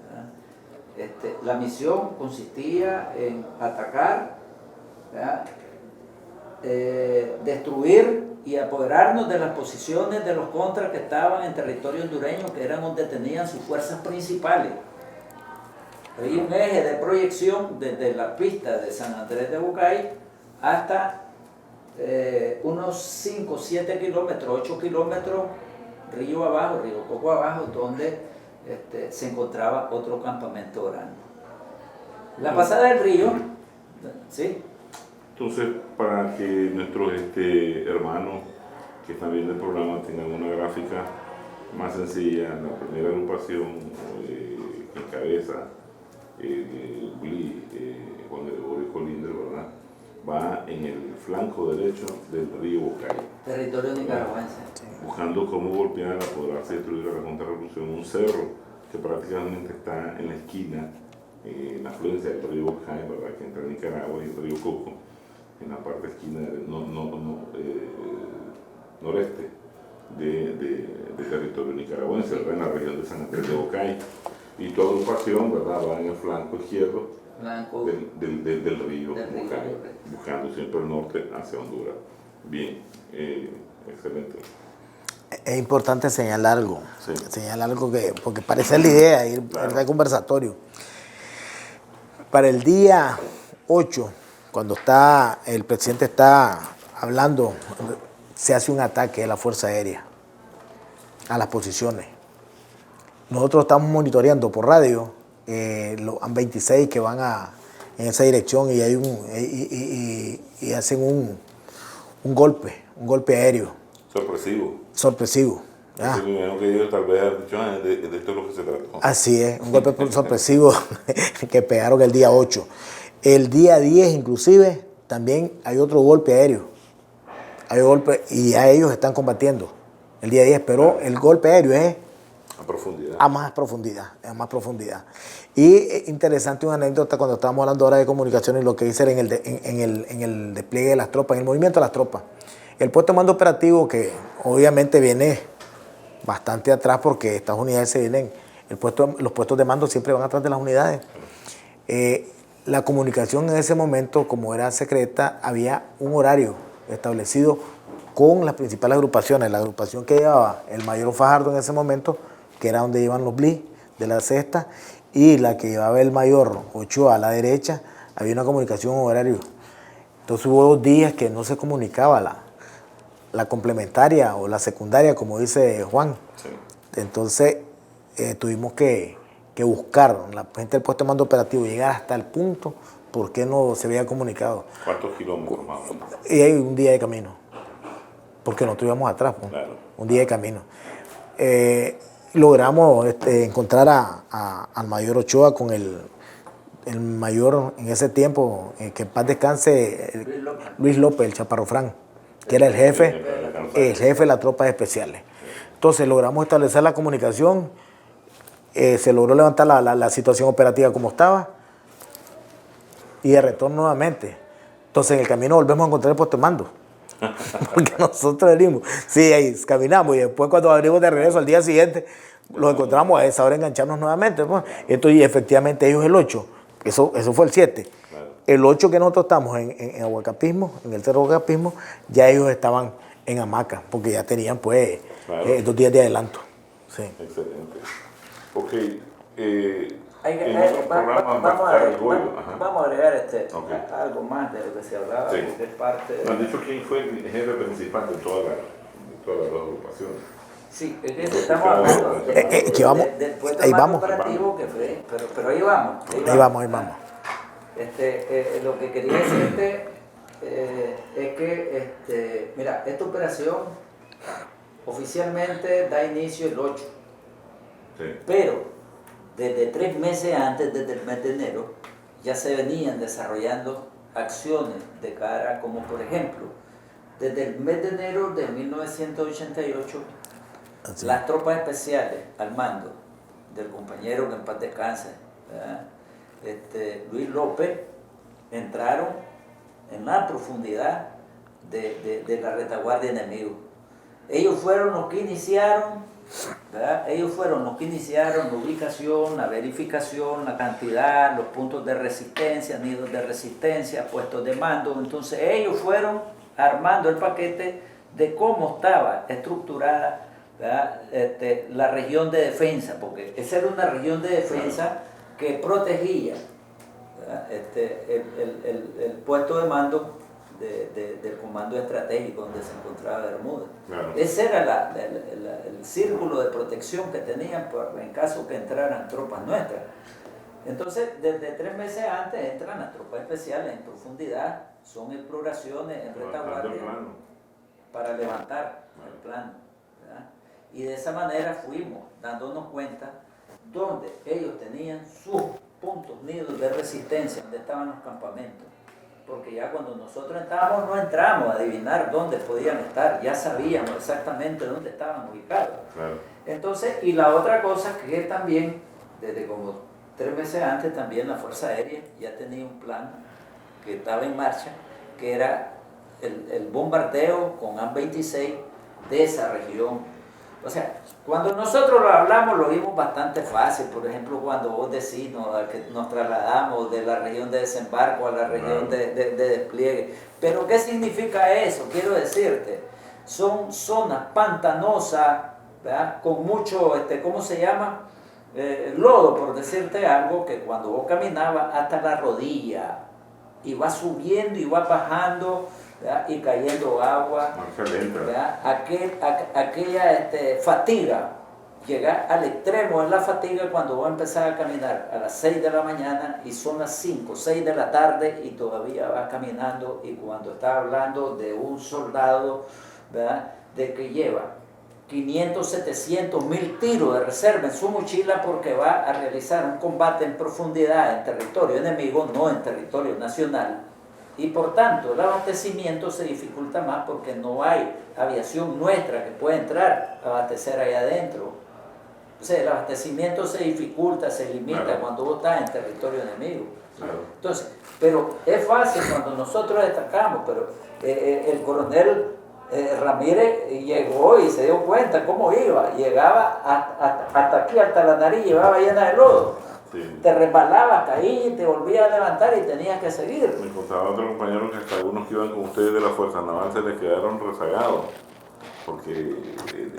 ¿verdad? La misión consistía en atacar, ¿verdad? Destruir y apoderarnos de las posiciones de los contras que estaban en territorio hondureño, que eran donde tenían sus fuerzas principales. Había un eje de proyección desde la pista de San Andrés de Bucay hasta unos 5, 7 kilómetros, 8 kilómetros río abajo, río Coco abajo, donde se encontraba otro campamento grande. La pasada del río, ¿sí? Entonces, para que nuestros hermanos que están viendo el programa tengan una gráfica más sencilla, la primera agrupación que encabeza Juan Gregorio Colindre, ¿verdad?, va en el flanco derecho del río Bucay, territorio nicaragüense, buscando cómo golpear, apoderarse y destruir a la contrarrevolución, un cerro que prácticamente está en la esquina, en la afluencia del río Bucay, ¿verdad?, que entra en Nicaragua, y el río Coco, en la parte esquina noreste del territorio nicaragüense, ¿verdad?, en la región de San Andrés de Bucay. Y tu agrupación, ¿verdad?, va en el flanco izquierdo del río Bucay, buscando siempre el norte hacia Honduras. Bien, excelente. Es importante señalar algo, sí. Porque parece la idea, ir al conversatorio. Para el día 8, cuando el presidente está hablando, se hace un ataque de la Fuerza Aérea a las posiciones. Nosotros estamos monitoreando por radio los AN-26 que van en esa dirección y y hacen un golpe aéreo. Sorpresivo. ¿Ah? Que ellos tal vez han dicho, de esto es lo que se trató. Así es, un golpe sorpresivo que pegaron el día 8. El día 10 inclusive también hay otro golpe aéreo. Hay golpe y ya ellos están combatiendo el día 10, pero el golpe aéreo es a profundidad. A más profundidad. Y interesante una anécdota cuando estábamos hablando ahora de comunicación y lo que hice en el despliegue de las tropas, en el movimiento de las tropas. El puesto de mando operativo, que obviamente viene bastante atrás porque estas unidades se vienen, los puestos de mando siempre van atrás de las unidades. La comunicación en ese momento, como era secreta, había un horario establecido con las principales agrupaciones. La agrupación que llevaba el mayor Fajardo en ese momento, que era donde iban los BLI de la sexta, y la que llevaba el mayor Ochoa a la derecha, había una comunicación horario. Entonces hubo 2 días que no se comunicaba la complementaria o la secundaria, como dice Juan. Sí. Entonces tuvimos que buscar, la gente del puesto de mando operativo, llegar hasta el punto por qué no se había comunicado. ¿Cuántos kilómetros más o menos? Y hay un día de camino, porque nosotros íbamos atrás, pues, Claro. un día de camino. Logramos encontrar al mayor Ochoa con el mayor en ese tiempo, que en paz descanse, Luis López, el Chaparro Fran, que era el jefe de las tropas especiales. Entonces logramos establecer la comunicación, se logró levantar la situación operativa como estaba y de retorno nuevamente. Entonces en el camino volvemos a encontrar el puesto de mando. Porque nosotros venimos, sí, ahí caminamos y después cuando abrimos de regreso al día siguiente los encontramos a esa hora engancharnos nuevamente. Pues. Entonces, y efectivamente ellos el 8, eso fue el 7. Claro. El 8 que nosotros estamos en Aguacapismo, en el Cerro Aguacapismo, ya ellos estaban en hamaca, porque ya tenían pues claro. 2 días de adelanto. Sí. Excelente. Ok. Vamos a agregar algo más de lo que se hablaba, sí. porque es parte de... ¿Me han dicho quién fue el jefe principal de todas las 2 agrupaciones? Sí, es que estamos hablando del puesto ahí más vamos. operativo que fue, pero ahí vamos. Ahí vamos. Lo que quería decirte es que, mira, esta operación oficialmente da inicio el 8, sí. Pero desde 3 meses antes, desde el mes de enero, ya se venían desarrollando acciones de cara, como por ejemplo, desde el mes de enero de 1988, así. Las tropas especiales al mando del compañero que en paz descanse, Luis López, entraron en la profundidad de la retaguardia enemigo. Ellos fueron los que iniciaron, ¿verdad? Ellos fueron los que iniciaron la ubicación, la verificación, la cantidad, los puntos de resistencia, nidos de resistencia, puestos de mando. Entonces ellos fueron armando el paquete de cómo estaba estructurada, ¿verdad? La región de defensa, porque esa era una región de defensa que protegía, ¿verdad? El puesto de mando del comando estratégico donde se encontraba Bermuda. Claro. Ese era el círculo de protección que tenían en caso que entraran tropas nuestras. Entonces, desde 3 meses antes entran las tropas especiales en profundidad, son exploraciones en retaguardia para levantar el plano, ¿verdad? Y de esa manera fuimos dándonos cuenta donde ellos tenían sus puntos, nidos de resistencia, donde estaban los campamentos. Porque ya cuando nosotros entramos, no entramos a adivinar dónde podían estar, ya sabíamos exactamente dónde estaban ubicados. Claro. Entonces, y la otra cosa que también, desde como 3 meses antes, también la Fuerza Aérea ya tenía un plan que estaba en marcha, que era el bombardeo con A-26 de esa región. O sea, cuando nosotros lo hablamos lo vimos bastante fácil. Por ejemplo, cuando vos decís que nos trasladamos de la región de desembarco a la región de despliegue. Pero ¿qué significa eso? Quiero decirte, son zonas pantanosas, ¿verdad? Con mucho, ¿cómo se llama? Lodo, por decirte algo, que cuando vos caminabas hasta la rodilla, y vas subiendo y vas bajando, ¿verdad? Y cayendo agua, aquella fatiga, llegar al extremo es la fatiga cuando vos empezás a caminar a las 6 de la mañana y son las 5, 6 de la tarde y todavía vas caminando. Y cuando estás hablando de un soldado, ¿verdad? De que lleva 500, 700, 1000 tiros de reserva en su mochila porque va a realizar un combate en profundidad en territorio enemigo, no en territorio nacional. Y por tanto, el abastecimiento se dificulta más porque no hay aviación nuestra que pueda entrar a abastecer ahí adentro. O sea, el abastecimiento se dificulta, se limita claro, cuando vos estás en territorio enemigo. claro. Entonces, pero es fácil cuando nosotros destacamos, pero el coronel Ramírez llegó y se dio cuenta cómo iba. Llegaba hasta aquí, hasta la nariz, llevaba llena de lodo. Sí. Te resbalabas, caías, te volvías a levantar y tenías que seguir. Me contaba otro compañero que hasta algunos que iban con ustedes de la Fuerza Naval se les quedaron rezagados, porque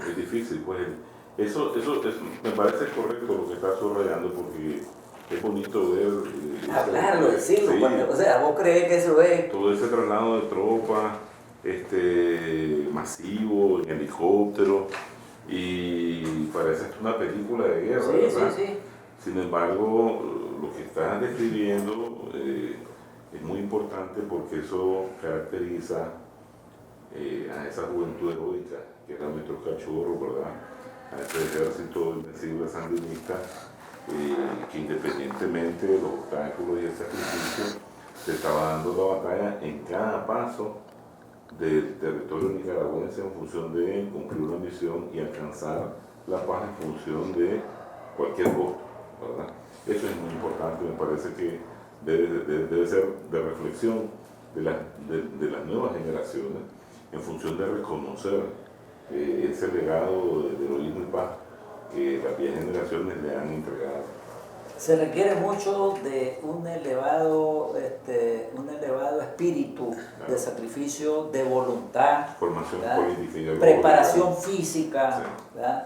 es difícil, pues. Eso me parece correcto lo que está subrayando, porque es bonito ver... Hablarlo, decirlo, sí, o sea, vos crees que eso es... todo ese traslado de tropas masivo, en helicóptero, y parece una película de guerra, Sí, ¿verdad? sí, sí. Sin embargo, lo que estás describiendo es muy importante porque eso caracteriza a esa juventud heroica que eran nuestros cachorros, ¿verdad? A ese ejército invencible sandinista que independientemente de los obstáculos y el sacrificio se estaba dando la batalla en cada paso del territorio nicaragüense en función de cumplir una misión y alcanzar la paz en función de cualquier costo, ¿verdad? Eso es muy importante, me parece que debe ser de reflexión de las nuevas generaciones en función de reconocer ese legado de heroísmo y paz que las viejas generaciones le han entregado. Se requiere mucho de un elevado espíritu, claro, de sacrificio, de voluntad, formación, ¿verdad?, política y preparación física,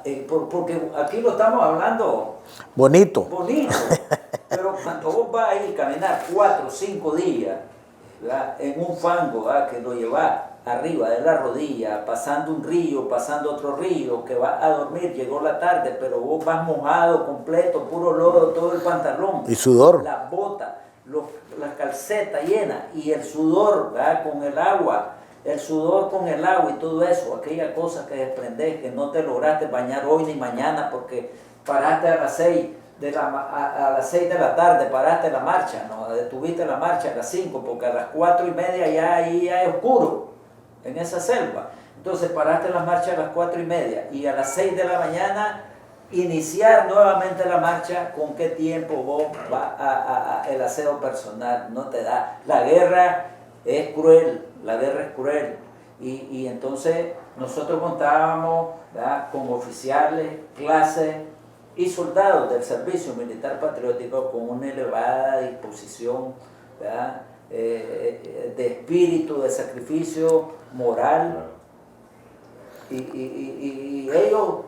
sí, porque aquí lo estamos hablando bonito, pero cuando vos vas a ir a caminar 4 o 5 días, ¿verdad?, en un fango, ¿verdad?, que lo llevas arriba de la rodilla, pasando un río, pasando otro río, que vas a dormir, llegó la tarde, pero vos vas mojado completo, puro lodo, todo el pantalón. Y sudor. Las botas, las calcetas llenas, y el sudor, ¿verdad?, con el agua y todo eso, aquella cosa que desprendés, que no te lograste bañar hoy ni mañana porque paraste a las 6 de la tarde, paraste la marcha, ¿no? Detuviste la marcha a las 5 porque a las 4:30 ya es oscuro en esa selva. Entonces paraste la marcha a las 4:30 y a las 6 de la mañana iniciar nuevamente la marcha. ¿Con qué tiempo vos vas el aseo personal? No te da. La guerra es cruel, y entonces nosotros contábamos, ¿verdad?, con oficiales, clases y soldados del servicio militar patriótico con una elevada disposición, ¿verdad?, de espíritu, de sacrificio moral, y ellos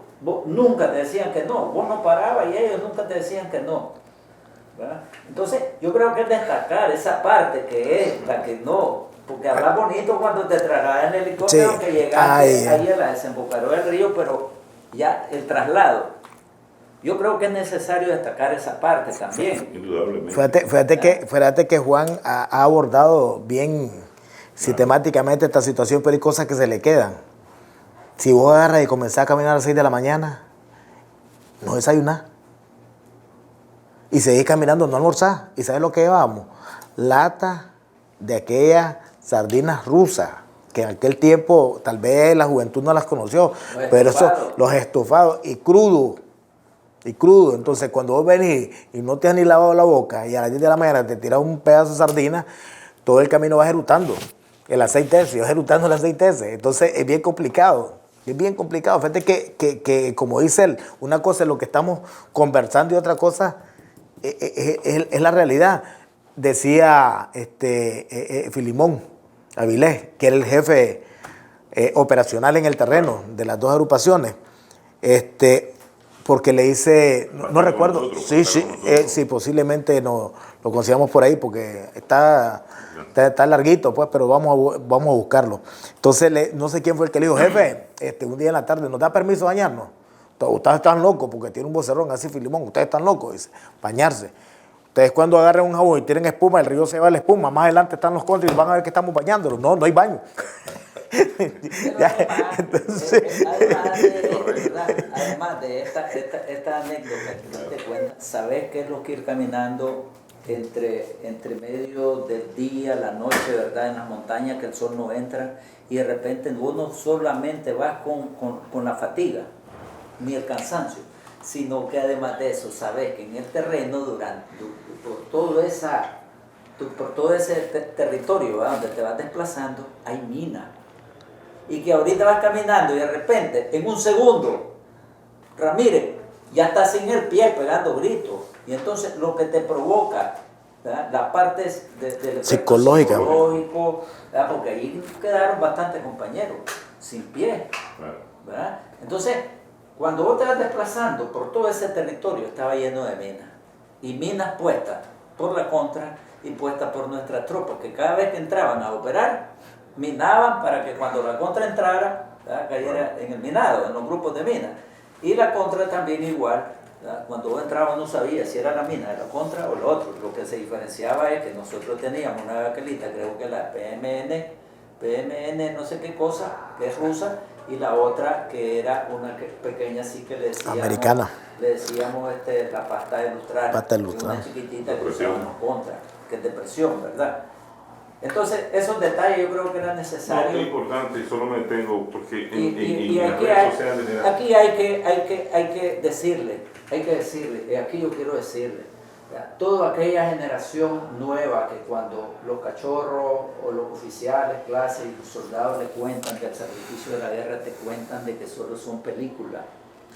nunca te decían que no, vos no parabas y ellos nunca te decían que no, ¿verdad? Entonces yo creo que es destacar esa parte que es la que no, porque hablas bonito cuando te trasladas en helicóptero, sí, que llegaste ahí a la desembocadura del río, pero ya el traslado, yo creo que es necesario destacar esa parte también. Indudablemente. Fíjate que Juan ha abordado bien sistemáticamente esta situación, pero hay cosas que se le quedan. Si vos agarras y comenzás a caminar a las 6 de la mañana, no desayunás. Y seguís caminando, no almorzás. ¿Y sabes lo que llevábamos? Lata de aquellas sardinas rusas, que en aquel tiempo tal vez la juventud no las conoció, pero eso, los estofados y crudo. Entonces cuando vos venís y no te has ni lavado la boca y a las 10 de la mañana te tiras un pedazo de sardina, todo el camino vas erutando el aceite ese, vas erutando el aceite ese. Entonces es bien complicado. Fíjate que como dice él, una cosa es lo que estamos conversando y otra cosa es la realidad. Decía Filimón Avilés, que era el jefe operacional en el terreno de las dos agrupaciones, porque le dice, no recuerdo, sí, posiblemente no, lo consigamos por ahí porque está larguito, pues, pero vamos a buscarlo. Entonces, no sé quién fue el que le dijo, jefe, un día en la tarde, ¿nos da permiso bañarnos? Ustedes están locos, porque tiene un vocerrón así, Filimón, ustedes están locos, dice, bañarse. Ustedes cuando agarren un jabón y tienen espuma, el río se va a la espuma, más adelante están los contras y van a ver que estamos bañándolos. No hay baño. Además de esta anécdota que te cuenta, ¿sabes qué es lo que ir caminando entre medio del día, la noche, ¿verdad? En las montañas que el sol no entra y de repente uno solamente va con la fatiga, ni el cansancio, sino que además de eso, sabes que en el terreno, por todo ese territorio, ¿verdad? Donde te vas desplazando, hay minas. Y que ahorita vas caminando y de repente, en un segundo, Ramírez, ya estás sin el pie pegando gritos. Y entonces lo que te provoca, ¿verdad? La parte del psicológico, ¿verdad? Porque ahí quedaron bastantes compañeros sin pie, ¿verdad? Entonces, cuando vos te vas desplazando por todo ese territorio, estaba lleno de minas. Y minas puestas por la contra y puestas por nuestras tropas, que cada vez que entraban a operar, minaban para que cuando la contra entrara, ¿verdad? Cayera en el minado, en los grupos de minas. Y la contra también igual, ¿verdad? Cuando vos entrabas no sabías si era la mina de la contra o la otra. Lo que se diferenciaba es que nosotros teníamos una baquelita, creo que la PMN no sé qué cosa, que es rusa, y la otra que era una pequeña así que le decíamos, americana. Le decíamos la pasta de lustrar, una chiquitita que usábamos contra, que es de presión, ¿verdad? Entonces, esos detalles yo creo que eran necesarios. No, es importante, solo me detengo porque en las aquí redes sociales... Aquí hay que decirle, aquí yo quiero decirle, ¿ya? Toda aquella generación nueva que cuando los cachorros o los oficiales, clases y los soldados le cuentan del sacrificio de la guerra, te cuentan de que solo son películas,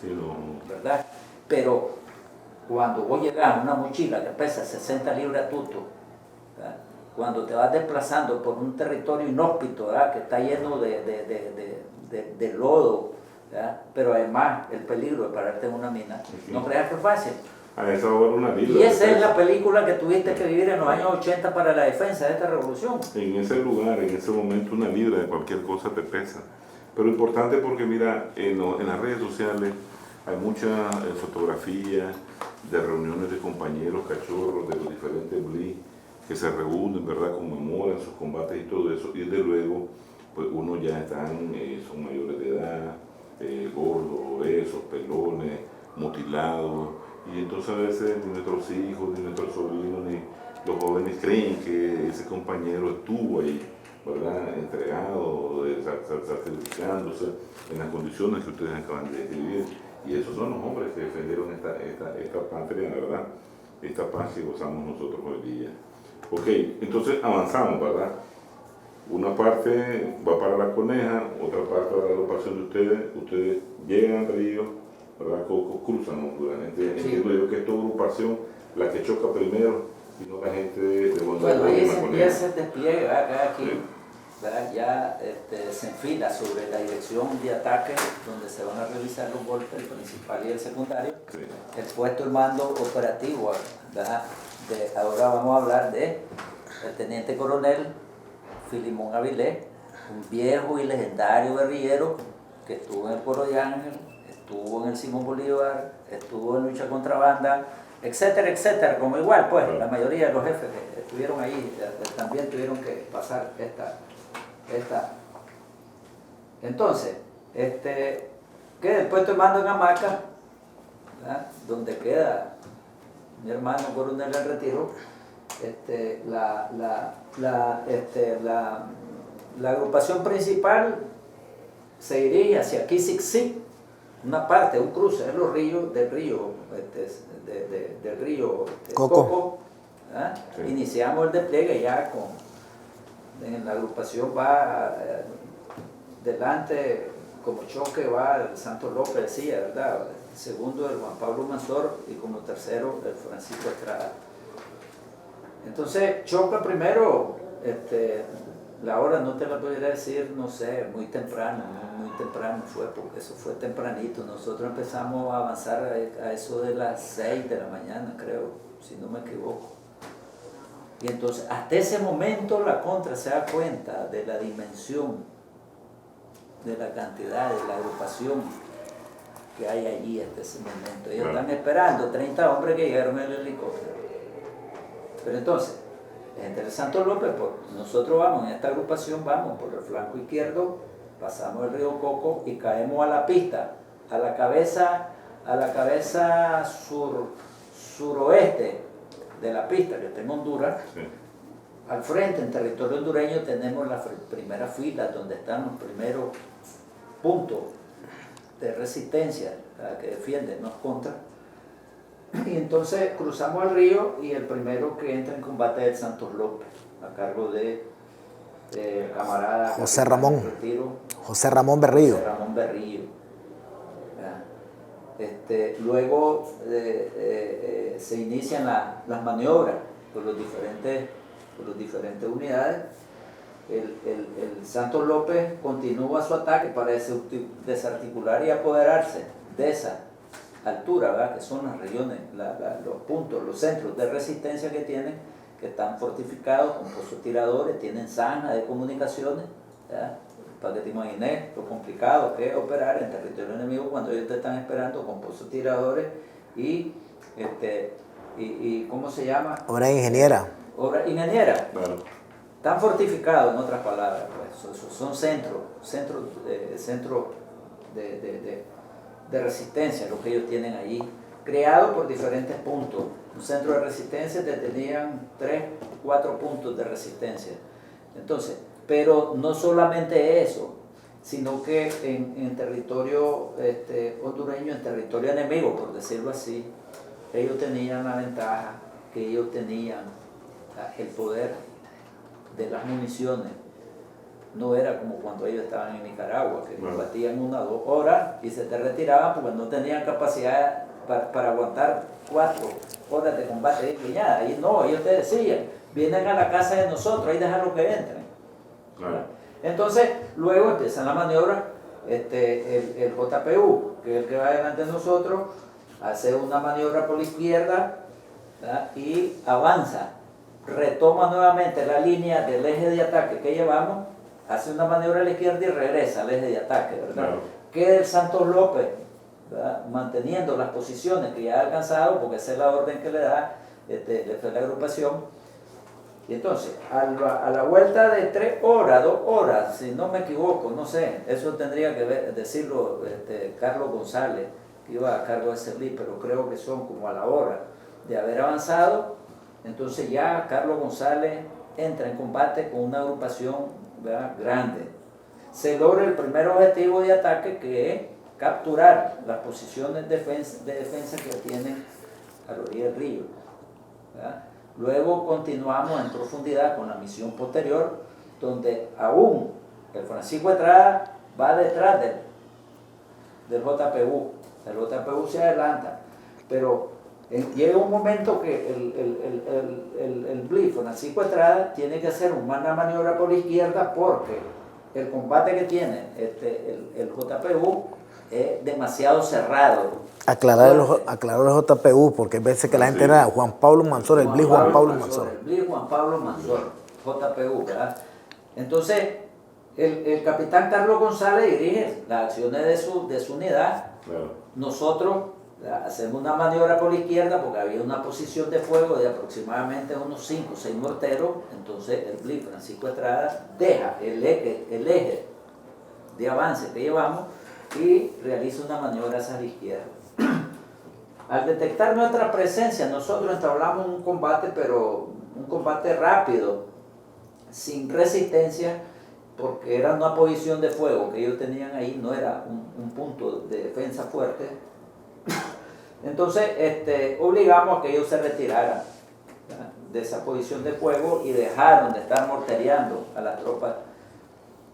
sí, no. ¿verdad? Pero cuando vos llegas a una mochila que pesa 60 libras tuto, ¿verdad? Cuando te vas desplazando por un territorio inhóspito, ¿verdad? Que está lleno de lodo, ¿verdad? Pero además el peligro de pararte en una mina, no creas que es fácil. A esa hora una libra. Y esa es la película que tuviste que vivir en los años 80 para la defensa de esta revolución. En ese lugar, en ese momento, una libra de cualquier cosa te pesa. Pero importante porque mira, en las redes sociales hay muchas fotografías de reuniones de compañeros cachorros de los diferentes BLI que se reúnen, ¿verdad? Conmemoran sus combates y todo eso, y desde luego, pues unos ya están, son mayores de edad, gordos, obesos, pelones, mutilados, y entonces a veces ni nuestros hijos, ni nuestros sobrinos, ni los jóvenes creen que ese compañero estuvo ahí, ¿verdad? Entregado, sacrificándose en las condiciones que ustedes acaban de describir, y esos son los hombres que defendieron esta patria, ¿verdad? Esta paz que gozamos nosotros hoy día. Ok, entonces avanzamos, ¿verdad? Una parte va para la Coneja, otra parte para la agrupación de ustedes llegan al río, ¿verdad? Cruzan Honduras. Entiendo yo que es tu agrupación la que choca primero y no la gente de Honduras. Bueno, ahí se empieza el despliegue, cada quien, ¿verdad? Ya se enfila sobre la dirección de ataque donde se van a realizar los golpes, el principal y el secundario. Sí. El puesto de mando operativo, ¿verdad? Ahora vamos a hablar de el teniente coronel Filimón Avilés, un viejo y legendario guerrillero que estuvo en el Coro de Ángel, estuvo en el Simón Bolívar, estuvo en lucha contra banda, etcétera, etcétera, como igual, pues, la mayoría de los jefes que estuvieron ahí también tuvieron que pasar esta. Entonces, queda el puesto de mando en Hamaca, ¿verdad? Donde queda mi hermano coronel en retiro. La agrupación principal se dirige hacia Kisiksik, una parte, un cruce de los ríos, del río Coco, ¿verdad? Sí. Iniciamos el despliegue ya en la agrupación va delante, como choque va el Santos López, decía, ¿verdad? El segundo el Juan Pablo Manzor y como tercero el Francisco Estrada. Entonces choca primero, la hora no te la podría decir, no sé, muy temprano fue, porque eso fue tempranito. Nosotros empezamos a avanzar a eso de las 6 de la mañana, creo, si no me equivoco. Y entonces, hasta ese momento la contra se da cuenta de la dimensión, de la cantidad, de la agrupación que hay allí hasta ese momento. Ellos están esperando 30 hombres que llegaron en el helicóptero. Pero entonces, entre el Santos López, nosotros vamos en esta agrupación, vamos por el flanco izquierdo, pasamos el río Coco y caemos a la pista, a la cabeza suroeste de la pista que está en Honduras, Sí. al frente, en territorio hondureño, tenemos la primera fila donde están los primeros puntos de resistencia que defienden, nos contra. Y entonces cruzamos el río y el primero que entra en combate es Santos López, a cargo de camarada José Ramón. Retiro, José Ramón Berrillo. José Ramón Berrillo. Luego se inician las maniobras por las diferentes unidades. El Santos López continúa su ataque para desarticular y apoderarse de esa altura, ¿verdad? Que son las regiones, los puntos, los centros de resistencia que tienen, que están fortificados con pozos tiradores, tienen zanjas de comunicaciones, ¿verdad? Para que te imagines lo complicado que es operar en territorio enemigo cuando ellos te están esperando con pozos tiradores y ¿cómo se llama? Obra ingeniera. Obra ingeniera. Claro. Están fortificados, en otras palabras, pues, son centros de resistencia, lo que ellos tienen allí, creados por diferentes puntos. Un centro de resistencia te tenían 3, 4 puntos de resistencia. Entonces, pero no solamente eso, sino que en territorio hondureño, en territorio enemigo, por decirlo así, ellos tenían la ventaja que ellos tenían el poder de las municiones. No era como cuando ellos estaban en Nicaragua, que combatían 1 o 2 horas y se te retiraban porque no tenían capacidad para aguantar 4 horas de combate de piñada. Ahí no, ellos te decían, vienen a la casa de nosotros, ahí déjalo que entren. Claro. Entonces, luego empiezan la maniobra, el JPU, que es el que va delante de nosotros, hace una maniobra por la izquierda, ¿verdad? Y avanza, retoma nuevamente la línea del eje de ataque que llevamos, hace una maniobra a la izquierda y regresa al eje de ataque, ¿verdad? Claro. Queda el Santos López, ¿verdad? Manteniendo las posiciones que ya ha alcanzado, porque esa es la orden que le da la agrupación. Y entonces, a la vuelta de 3 horas, 2 horas, si no me equivoco, no sé, eso tendría que decirlo Carlos González, que iba a cargo de ese blitz, pero creo que son como a la hora de haber avanzado. Entonces ya Carlos González entra en combate con una agrupación, ¿verdad?, grande. Se logra el primer objetivo de ataque, que es capturar las posiciones de defensa que tienen a la orilla del río, ¿verdad? Luego continuamos en profundidad con la misión posterior, donde aún el Francisco Estrada va detrás del JPU. El JPU se adelanta, pero llega un momento que el blitz Francisco Estrada tiene que hacer una maniobra por la izquierda, porque el combate que tiene el JPU es demasiado cerrado. Aclarar el JPU, porque hay veces que la gente era Juan Pablo Manzor, el blitz Juan Pablo Manzor. El blitz Juan Pablo Manzor, JPU, ¿verdad? Entonces, el capitán Carlos González dirige las acciones de su unidad. Claro. Nosotros hacemos una maniobra por la izquierda porque había una posición de fuego de aproximadamente unos 5 o 6 morteros. Entonces el blitz Francisco Estrada deja el eje de avance que llevamos y realiza una maniobra hacia la izquierda. Al detectar nuestra presencia, nosotros entablamos un combate, pero un combate rápido, sin resistencia, porque era una posición de fuego que ellos tenían ahí, no era un punto de defensa fuerte. Entonces obligamos a que ellos se retiraran, ¿verdad?, de esa posición de fuego y dejaron de estar mortereando a las tropas.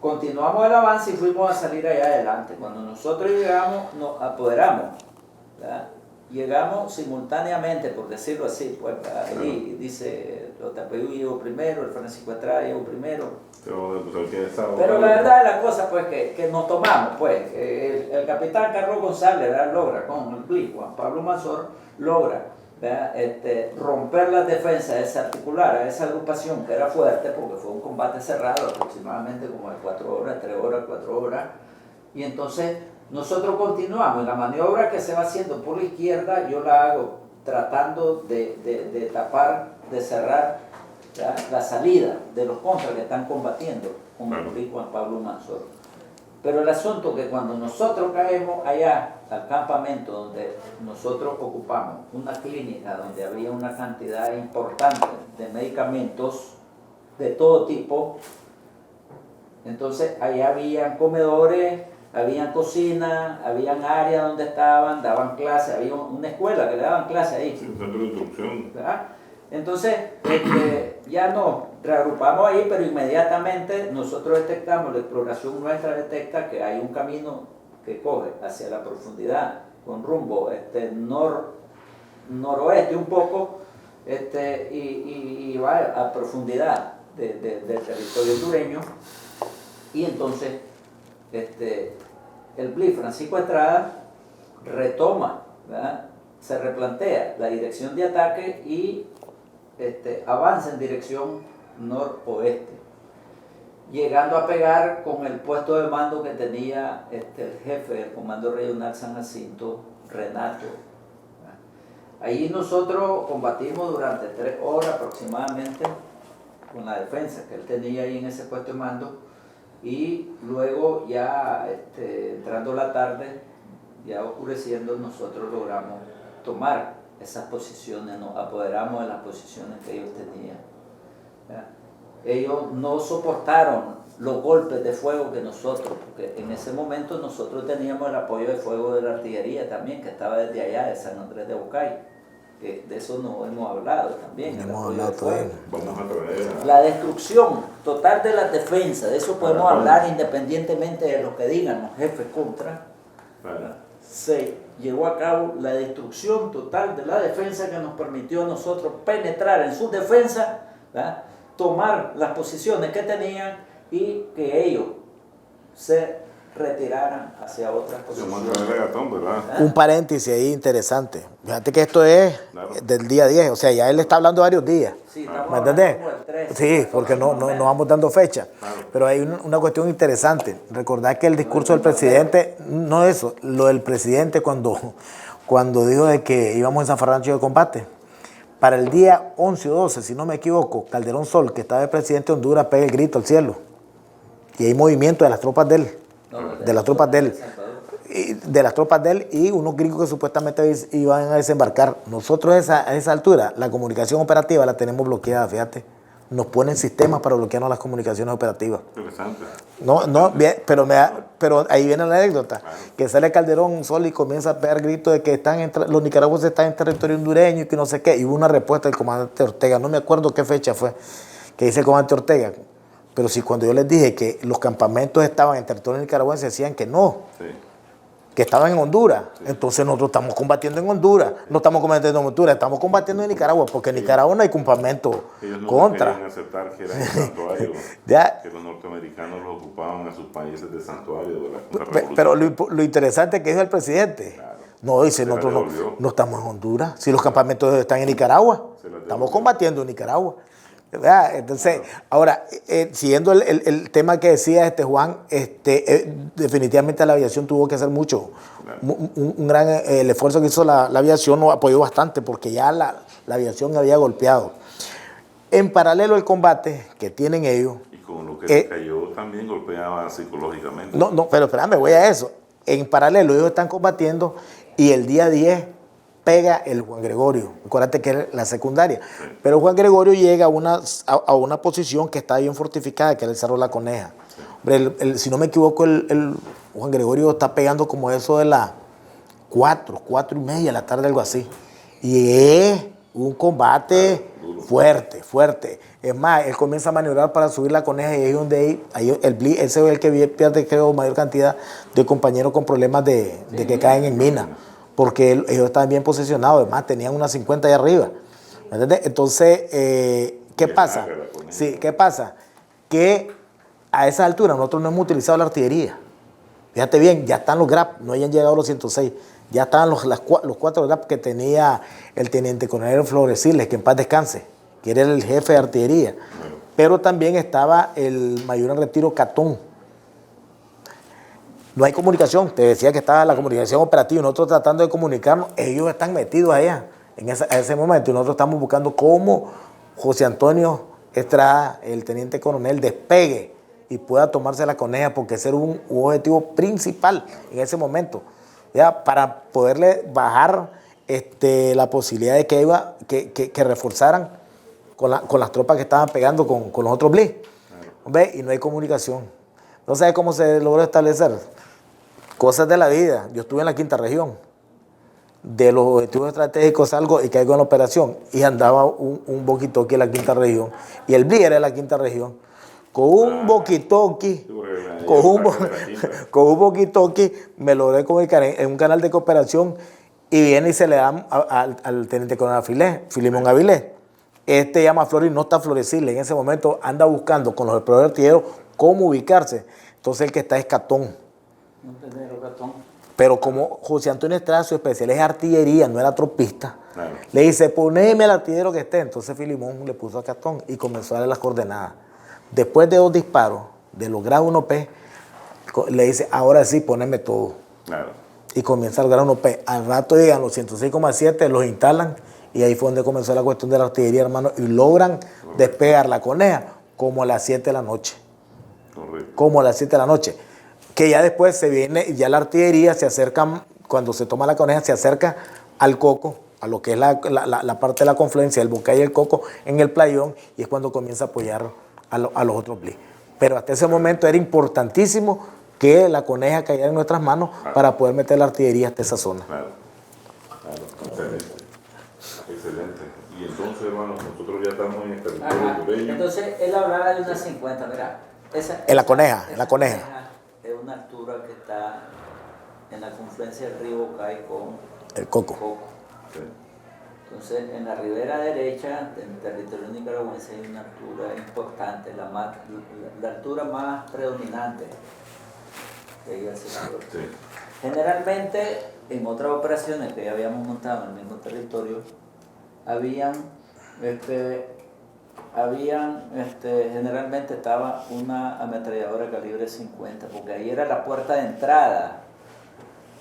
Continuamos el avance y fuimos a salir allá adelante. Cuando nosotros llegamos, nos apoderamos, ¿verdad? Llegamos simultáneamente, por decirlo así, pues ahí dice, el JPU llegó primero, el Francisco Estrada llegó primero. Pero la verdad es la cosa, pues, que nos tomamos, pues, el capitán Carlos González, ¿verdad?, logra, con el blitz Juan Pablo Manzor, logra, ¿verdad?, romper las defensas, desarticular a esa agrupación que era fuerte, porque fue un combate cerrado, aproximadamente como de 4 horas, 3 horas, 4 horas, y entonces nosotros continuamos. En la maniobra que se va haciendo por la izquierda, yo la hago tratando de tapar, de cerrar, ¿verdad?, la salida de los contras que están combatiendo con el blitz Juan Pablo Manzor. Pero el asunto es que cuando nosotros caemos allá al campamento donde nosotros ocupamos una clínica donde había una cantidad importante de medicamentos de todo tipo, entonces allá habían comedores, habían cocinas, habían áreas donde estaban, daban clases, había una escuela que le daban clases ahí. Sí, un centro de instrucción. ¿Verdad? Entonces, ya nos reagrupamos ahí, pero inmediatamente nosotros detectamos, la exploración nuestra detecta que hay un camino que coge hacia la profundidad, con rumbo noroeste un poco, y va a profundidad del territorio hondureño. Y entonces, el BLI Francisco Estrada retoma, ¿verdad? Se replantea la dirección de ataque y avanza en dirección noroeste, llegando a pegar con el puesto de mando que tenía el jefe del Comando Regional San Jacinto, Renato. Allí nosotros combatimos durante 3 horas aproximadamente con la defensa que él tenía ahí en ese puesto de mando, y luego ya entrando la tarde, ya oscureciendo, nosotros logramos tomar esas posiciones, nos apoderamos de las posiciones que ellos tenían. ¿Ya? Ellos no soportaron los golpes de fuego que nosotros, porque en ese momento nosotros teníamos el apoyo de fuego de la artillería también, que estaba desde allá, de San Andrés de Bucay, que de eso no hemos hablado también. Hemos hablado todavía. Vamos a traer La destrucción total de la defensa, de eso podemos hablar independientemente de lo que digan los jefes contra. Se llevó a cabo la destrucción total de la defensa que nos permitió a nosotros penetrar en su defensa, ¿verdad? Tomar las posiciones que tenían y que ellos se retiraran hacia otras posiciones. Un paréntesis ahí interesante. Fíjate que esto es del día 10, o sea, ya él está hablando varios días. Sí, ¿me entendés? como el 13, Sí, porque no vamos dando fecha. Claro. Pero hay una cuestión interesante. Recordar que el discurso del presidente, no eso, lo del presidente cuando dijo de que íbamos en zafarrancho de combate. Para el día 11 o 12, si no me equivoco, Calderón Sol, que estaba el presidente de Honduras, pega el grito al cielo. Y hay movimiento de las tropas de él. De las tropas de él y unos gringos que supuestamente iban a desembarcar. Nosotros a esa altura, la comunicación operativa la tenemos bloqueada, fíjate. Nos ponen sistemas para bloquearnos las comunicaciones operativas. Interesante. No, bien, pero ahí viene la anécdota. Claro. Que sale Calderón Sol y comienza a pegar gritos de que los nicaragüenses están en territorio hondureño y que no sé qué. Y hubo una respuesta del comandante Ortega, no me acuerdo qué fecha fue, que dice el comandante Ortega. Pero si cuando yo les dije que los campamentos estaban en territorio nicaragüense, decían que no, sí, que estaban en Honduras. Sí. Entonces nosotros estamos combatiendo en Honduras, sí, no estamos combatiendo en Honduras, estamos combatiendo en Nicaragua, porque en Nicaragua no hay campamento ellos no contra. Ellos no querían aceptar que era el santuario, que los norteamericanos los ocupaban a sus países de santuario de la revolución. Pero lo interesante es que dijo el presidente. Claro. No, dice, nosotros no estamos en Honduras. Si los campamentos están en Nicaragua, estamos combatiendo en Nicaragua. ¿Verdad? Entonces, claro. Ahora, siguiendo el tema que decía Juan, definitivamente la aviación tuvo que hacer mucho. Claro. Un gran el esfuerzo que hizo la aviación nos apoyó bastante porque ya la aviación había golpeado. En paralelo al combate que tienen ellos. Y con lo que se cayó también golpeaba psicológicamente. No, pero espérame, voy a eso. En paralelo ellos están combatiendo y el día 10 pega el Juan Gregorio. Acuérdate que es la secundaria. Sí. Pero Juan Gregorio llega a una posición que está bien fortificada, que es el Cerro La Coneja. Sí. Hombre, si no me equivoco, el Juan Gregorio está pegando como eso de las 4:30 de la tarde, algo así. Y es un combate fuerte. Es más, él comienza a maniobrar para subir La Coneja y ahí es donde ese es el que pierde, creo, mayor cantidad de compañeros con problemas de que caen en mina. Porque ellos estaban bien posicionados, además tenían unas 50 allá arriba. ¿Me entiendes? Entonces, ¿qué pasa? Sí, ¿qué pasa? Que a esa altura nosotros no hemos utilizado la artillería. Fíjate bien, ya están los GRAP, no hayan llegado los 106. Ya estaban los 4 GRAP que tenía el teniente coronel Floresiles, que en paz descanse, que era el jefe de artillería. Bueno. Pero también estaba el mayor en retiro Catón. No hay comunicación, te decía que estaba la comunicación operativa, nosotros tratando de comunicarnos, ellos están metidos allá en ese momento y nosotros estamos buscando cómo José Antonio Estrada, el teniente coronel, despegue y pueda tomarse la Coneja, porque ese era un objetivo principal en ese momento, ¿ya? Para poderle bajar la posibilidad de que reforzaran con las tropas que estaban pegando con los otros BLI. ¿Ve? Y no hay comunicación. ¿No sabes cómo se logró establecer? Cosas de la vida. Yo estuve en la 5ª región. De los objetivos estratégicos salgo y caigo en la operación. Y andaba un walkie-talkie en la 5ª región. Y el BLI era de la 5ª región. Con un walkie-talkie, con un walkie-talkie me logré comunicar en un canal de cooperación y viene y se le da al teniente coronel Filimón Avilés. Llama a Flores y no está Floreciles. En ese momento anda buscando con los operadores artilleros cómo ubicarse. Entonces el que está es Catón. Pero como José Antonio Estrada, su especial es artillería, no era tropista, claro, le dice, poneme al artillero que esté. Entonces Filimón le puso a Catón y comenzó a darle las coordenadas. Después de 2 disparos, de lograr 1P, le dice, ahora sí, poneme todo. Claro. Y comienza a lograr 1P. Al rato llegan los 106,7, los instalan, y ahí fue donde comenzó la cuestión de la artillería, hermano, y logran despegar la Coneja como a las 7 de la noche. Correcto. Como a las 7 de la noche. Que ya después se viene, ya la artillería se acerca, cuando se toma la Coneja, se acerca al Coco, a lo que es la parte de la confluencia del Bucay y el Coco en el playón, y es cuando comienza a apoyar a los otros BLI. Pero hasta ese momento era importantísimo que la Coneja cayera en nuestras manos, claro, para poder meter la artillería hasta esa zona. Claro, claro, excelente. Excelente. Y entonces, hermano, nosotros ya estamos en el territorio hondureño. Entonces, él hablaba de unas 50, mira. En la Coneja. Es una altura que está en la confluencia del río Bucay con el Coco. Sí. Entonces, en la ribera derecha del territorio nicaragüense hay una altura importante, la altura más predominante que hay al sector. Sí. Generalmente, en otras operaciones que ya habíamos montado en el mismo territorio, generalmente estaba una ametralladora calibre 50, porque ahí era la puerta de entrada.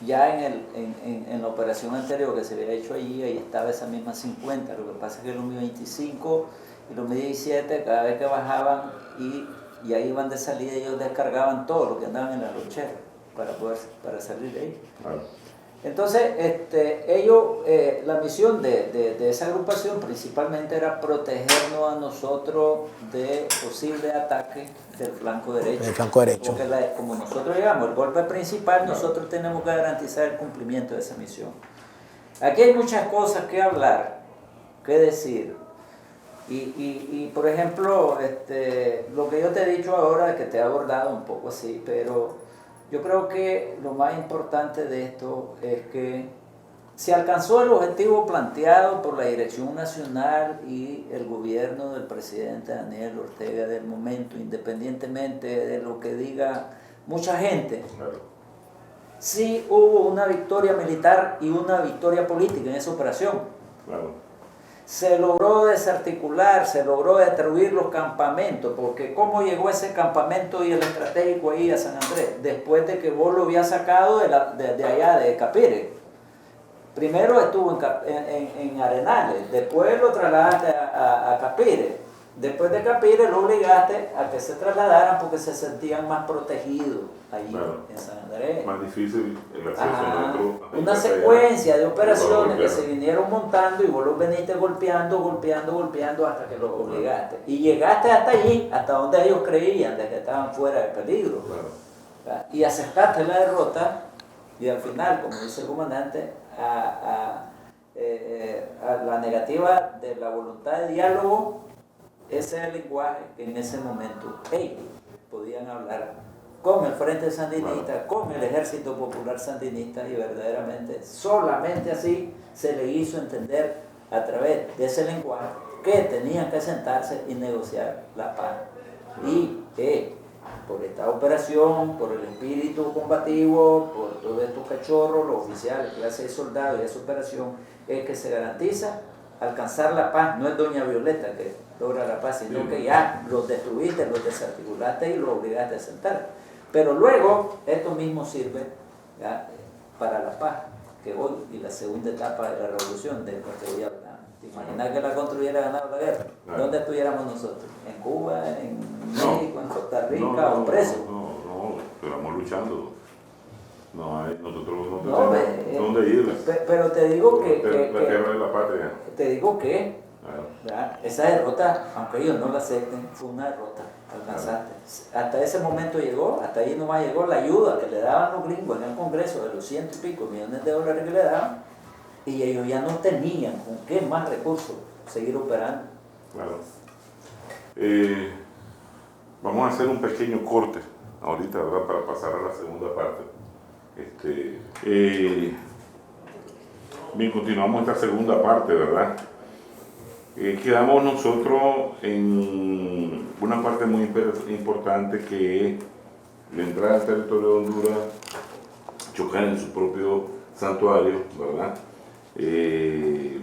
Ya en la operación anterior que se había hecho allí, ahí estaba esa misma 50. Lo que pasa es que los Mi-25 y los Mi-17, cada vez que bajaban y ahí iban de salida, ellos descargaban todo lo que andaban en la lonchera para salir de ahí. Claro. Entonces, la misión de esa agrupación principalmente era protegernos a nosotros de posibles ataques del flanco derecho. Del flanco derecho. Porque como nosotros llegamos, el golpe principal, nosotros tenemos que garantizar el cumplimiento de esa misión. Aquí hay muchas cosas que hablar, que decir. Y por ejemplo, lo que yo te he dicho ahora, que te he abordado un poco así, pero yo creo que lo más importante de esto es que se alcanzó el objetivo planteado por la Dirección Nacional y el gobierno del presidente Daniel Ortega del momento, independientemente de lo que diga mucha gente. Claro. Sí hubo una victoria militar y una victoria política en esa operación. Claro. Se logró desarticular, se logró destruir los campamentos, porque ¿cómo llegó ese campamento y el estratégico ahí a San Andrés? Después de que vos lo habías sacado de allá, de Capire. Primero estuvo en Arenales, después lo trasladaste a Capire. Después de Capire lo obligaste a que se trasladaran porque se sentían más protegidos allí, claro, en San Andrés. Más difícil el acceso. Una secuencia de operaciones que se vinieron montando y vos los veniste golpeando hasta que los obligaste. Y llegaste hasta allí, hasta donde ellos creían de que estaban fuera de peligro. Claro. Y aceptaste la derrota y al final, como dice el comandante, a la negativa de la voluntad de diálogo. Ese es el lenguaje que en ese momento ellos podían hablar con el Frente Sandinista, con el Ejército Popular Sandinista, y verdaderamente solamente así se le hizo entender a través de ese lenguaje que tenían que sentarse y negociar la paz. Y por esta operación, por el espíritu combativo, por todos estos cachorros, los oficiales, clase de soldados y esa operación, es que se garantiza alcanzar la paz. No es doña Violeta que logra la paz, sino que ya los destruiste, los desarticulaste y los obligaste a sentar. Pero luego esto mismo sirve, ¿ya?, para la paz, que hoy y la segunda etapa de la revolución de la que voy a hablar. ¿Te imaginas que la construyera ganado la guerra? Claro. ¿Dónde estuviéramos nosotros? ¿En Cuba, en No. México, en Costa Rica o presos? No, estamos luchando. No hay, nosotros no No, tenemos dónde ir. pero te digo La tierra de la patria. te digo que Claro. ¿verdad? Esa derrota, aunque ellos no la acepten, fue una derrota. Alcanzaste. Hasta ese momento llegó, hasta ahí nomás llegó la ayuda que le daban los gringos en el Congreso de los $100 y pico millones que le daban, y ellos ya no tenían con qué más recursos seguir operando. Claro. Vamos a hacer un pequeño corte ahorita, ¿verdad? Para pasar a la segunda parte. Bien, continuamos esta segunda parte, ¿verdad? Quedamos nosotros en una parte muy importante, que es la entrada al territorio de Honduras, chocar en su propio santuario, ¿verdad?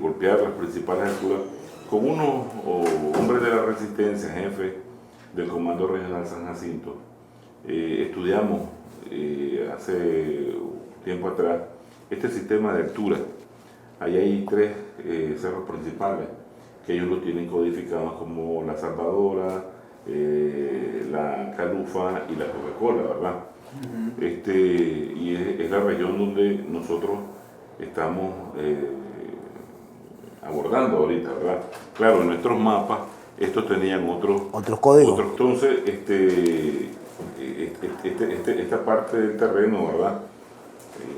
Golpear las principales alturas con unos hombres de la resistencia, jefe del Comando Regional San Jacinto. Estudiamos hace tiempo atrás este sistema de altura. Ahí hay 3 cerros principales que ellos lo tienen codificados, como la Salvadora, la Calufa y la Coca-Cola, ¿verdad? Y es la región donde nosotros estamos abordando ahorita, ¿verdad? Claro, en nuestros mapas estos tenían otros códigos. Entonces, esta parte del terreno, ¿verdad?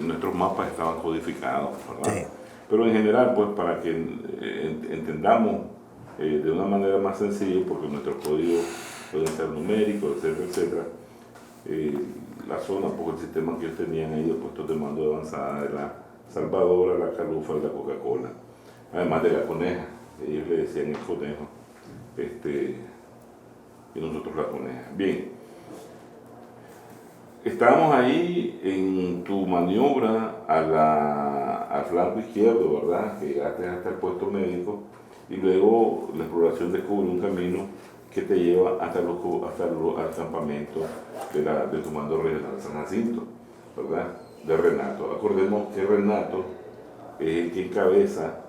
Nuestros mapas estaban codificados, ¿verdad? Sí. Pero en general, pues, para que entendamos de una manera más sencilla, porque nuestros códigos pueden ser numéricos, etcétera, etcétera, la zona, pues el sistema que ellos tenían ahí de puestos de mando de avanzada de la Salvadora, la Calufa y la Coca-Cola, además de la Coneja, ellos le decían el conejo, y nosotros la Coneja. Bien. Estábamos ahí en tu maniobra al flanco izquierdo, ¿verdad? Que llegaste hasta el puesto médico, y luego la exploración descubre un camino que te lleva hasta al campamento del Comando Regional San Jacinto, ¿verdad? De Renato. Acordemos que Renato es el que encabeza,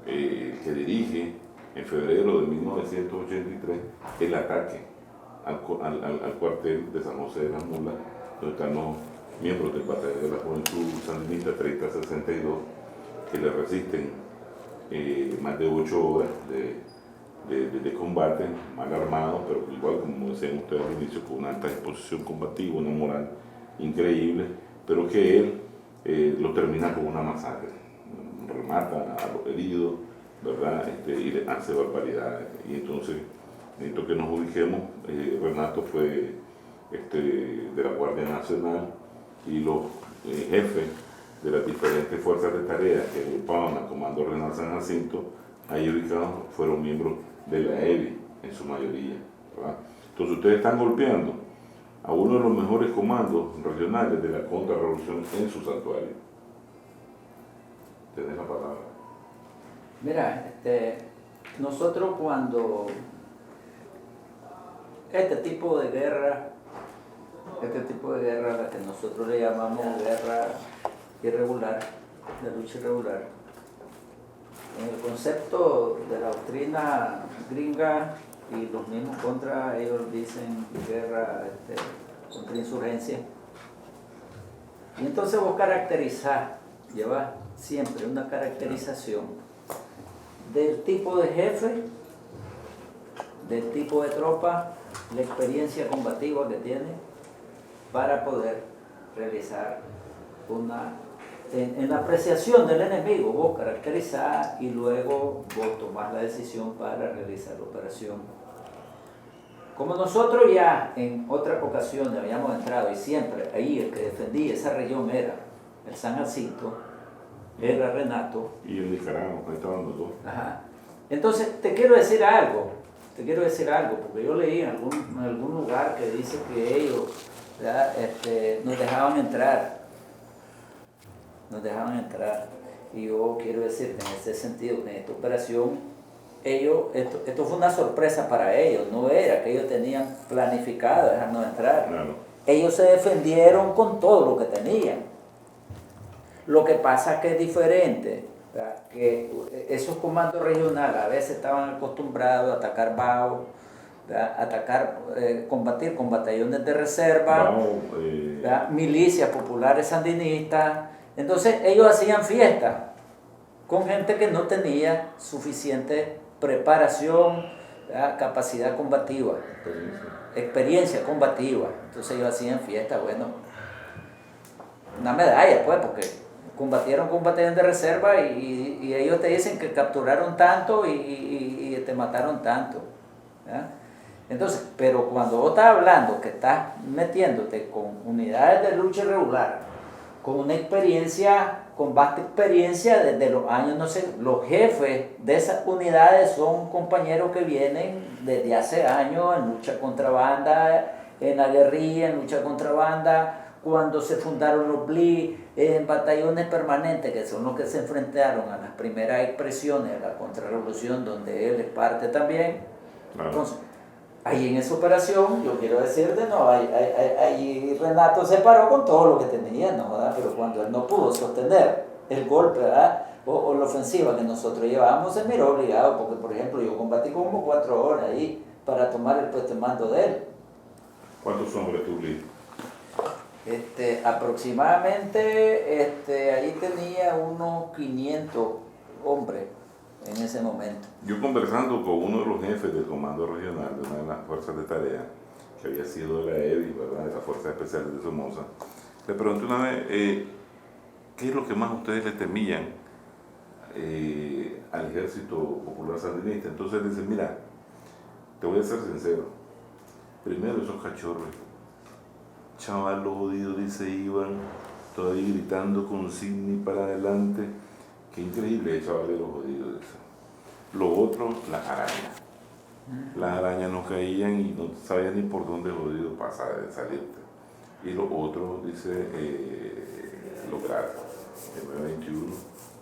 que dirige en febrero de 1983 el ataque al cuartel de San José de las Mulas, donde están los miembros del Batallón de la Juventud Sandinista 3062, que le resisten más de 8 horas de combate, mal armados, pero igual, como decían ustedes al inicio, con una alta disposición combativa, una moral increíble, pero que él lo termina con una masacre, remata a los heridos, ¿verdad? Y le hace barbaridades. Y entonces necesito que nos ubiquemos. Renato fue de la Guardia Nacional, y los jefes de las diferentes fuerzas de tarea que agrupaban al Comando Regional San Jacinto, ahí ubicados, fueron miembros de la EBI en su mayoría, ¿verdad? Entonces ustedes están golpeando a uno de los mejores comandos regionales de la contrarrevolución en su santuario. Tenés la palabra. Mira, nosotros cuando este tipo de guerra, la que nosotros le llamamos guerra irregular, de lucha irregular, en el concepto de la doctrina gringa y los mismos contra, ellos dicen guerra contra insurgencia. Y entonces vos caracterizar, llevar siempre una caracterización del tipo de jefe, del tipo de tropa, la experiencia combativa que tiene, para poder realizar en la apreciación del enemigo, vos caracterizás y luego vos tomás la decisión para realizar la operación. Como nosotros ya en otras ocasiones habíamos entrado, y siempre ahí el que defendía esa región era el San Jacinto, era Renato. Y el Nicaragua, ahí estaban los dos. Ajá. Entonces te quiero decir algo, porque yo leí en algún lugar que dice que ellos, ¿verdad? Nos dejaban entrar, y yo quiero decir que en este sentido, en esta operación, esto fue una sorpresa para ellos, no era que ellos tenían planificado dejarnos entrar. Claro. Ellos se defendieron con todo lo que tenían. Lo que pasa es que es diferente ¿verdad? Que esos comandos regionales a veces estaban acostumbrados a atacar bajos, atacar, combatir con batallones de reserva, milicias populares sandinistas. Entonces ellos hacían fiestas con gente que no tenía suficiente preparación, ¿verdad? Capacidad combativa, experiencia combativa. Entonces ellos hacían fiestas, bueno, una medalla pues, porque combatieron con un batallón de reserva y ellos te dicen que capturaron tanto y te mataron tanto, ¿verdad? Entonces, pero cuando vos estás hablando que estás metiéndote con unidades de lucha irregular, con una experiencia, con vasta experiencia desde los años, no sé, los jefes de esas unidades son compañeros que vienen desde hace años en lucha contra banda, en la guerrilla, en lucha contra banda, cuando se fundaron los BLI, en batallones permanentes, que son los que se enfrentaron a las primeras expresiones de la contrarrevolución, donde él es parte también. Claro. Entonces, ahí en esa operación, yo quiero decirte, no, ahí Renato se paró con todo lo que tenía, ¿no? ¿Verdad? Pero cuando él no pudo sostener el golpe, ¿verdad? O la ofensiva que nosotros llevábamos, se miró obligado, porque por ejemplo yo combatí como 4 horas ahí para tomar el puesto de mando de él. ¿Cuántos hombres tú, Lee? Aproximadamente, ahí tenía unos 500 hombres en ese momento. Yo conversando con uno de los jefes del comando regional de una de las fuerzas de tarea, que había sido de la EDI, ¿verdad? De las Fuerzas Especiales de Somoza, le pregunté una vez, ¿qué es lo que más ustedes le temían al Ejército Popular Sandinista? Entonces él dice, mira, te voy a ser sincero, primero esos cachorros, chaval, los jodidos, dice, iban todavía gritando con Sidney para adelante. Qué increíble, chavales, los jodidos. Lo otro, las arañas. Las arañas no caían y no sabían ni por dónde jodido pasar, salirte. Y lo otro, dice, lograr el 921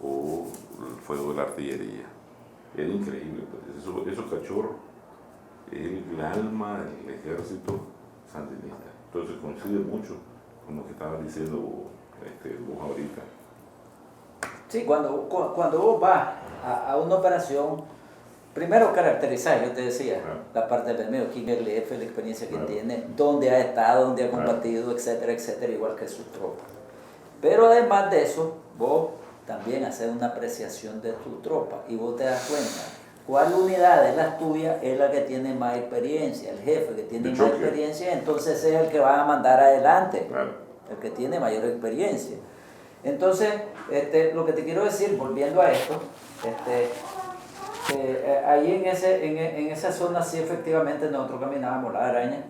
o el fuego de la artillería. Era increíble, pues. Esos cachorros es el alma del ejército sandinista. Entonces coincide mucho con lo que estaba diciendo vos ahorita. Sí, cuando vos vas a una operación, primero caracterizar, yo te decía, la parte del medio, quién es el jefe, la experiencia que tiene, dónde ha estado, dónde ha combatido, etcétera, etcétera, igual que sus tropas. Pero además de eso, vos también haces una apreciación de tu tropa y vos te das cuenta cuál unidad de las tuyas es la que tiene más experiencia, el jefe que tiene más experiencia, entonces es el que va a mandar adelante, el que tiene mayor experiencia. Entonces, lo que te quiero decir, volviendo a esto, ahí en esa zona sí efectivamente nosotros caminábamos la araña.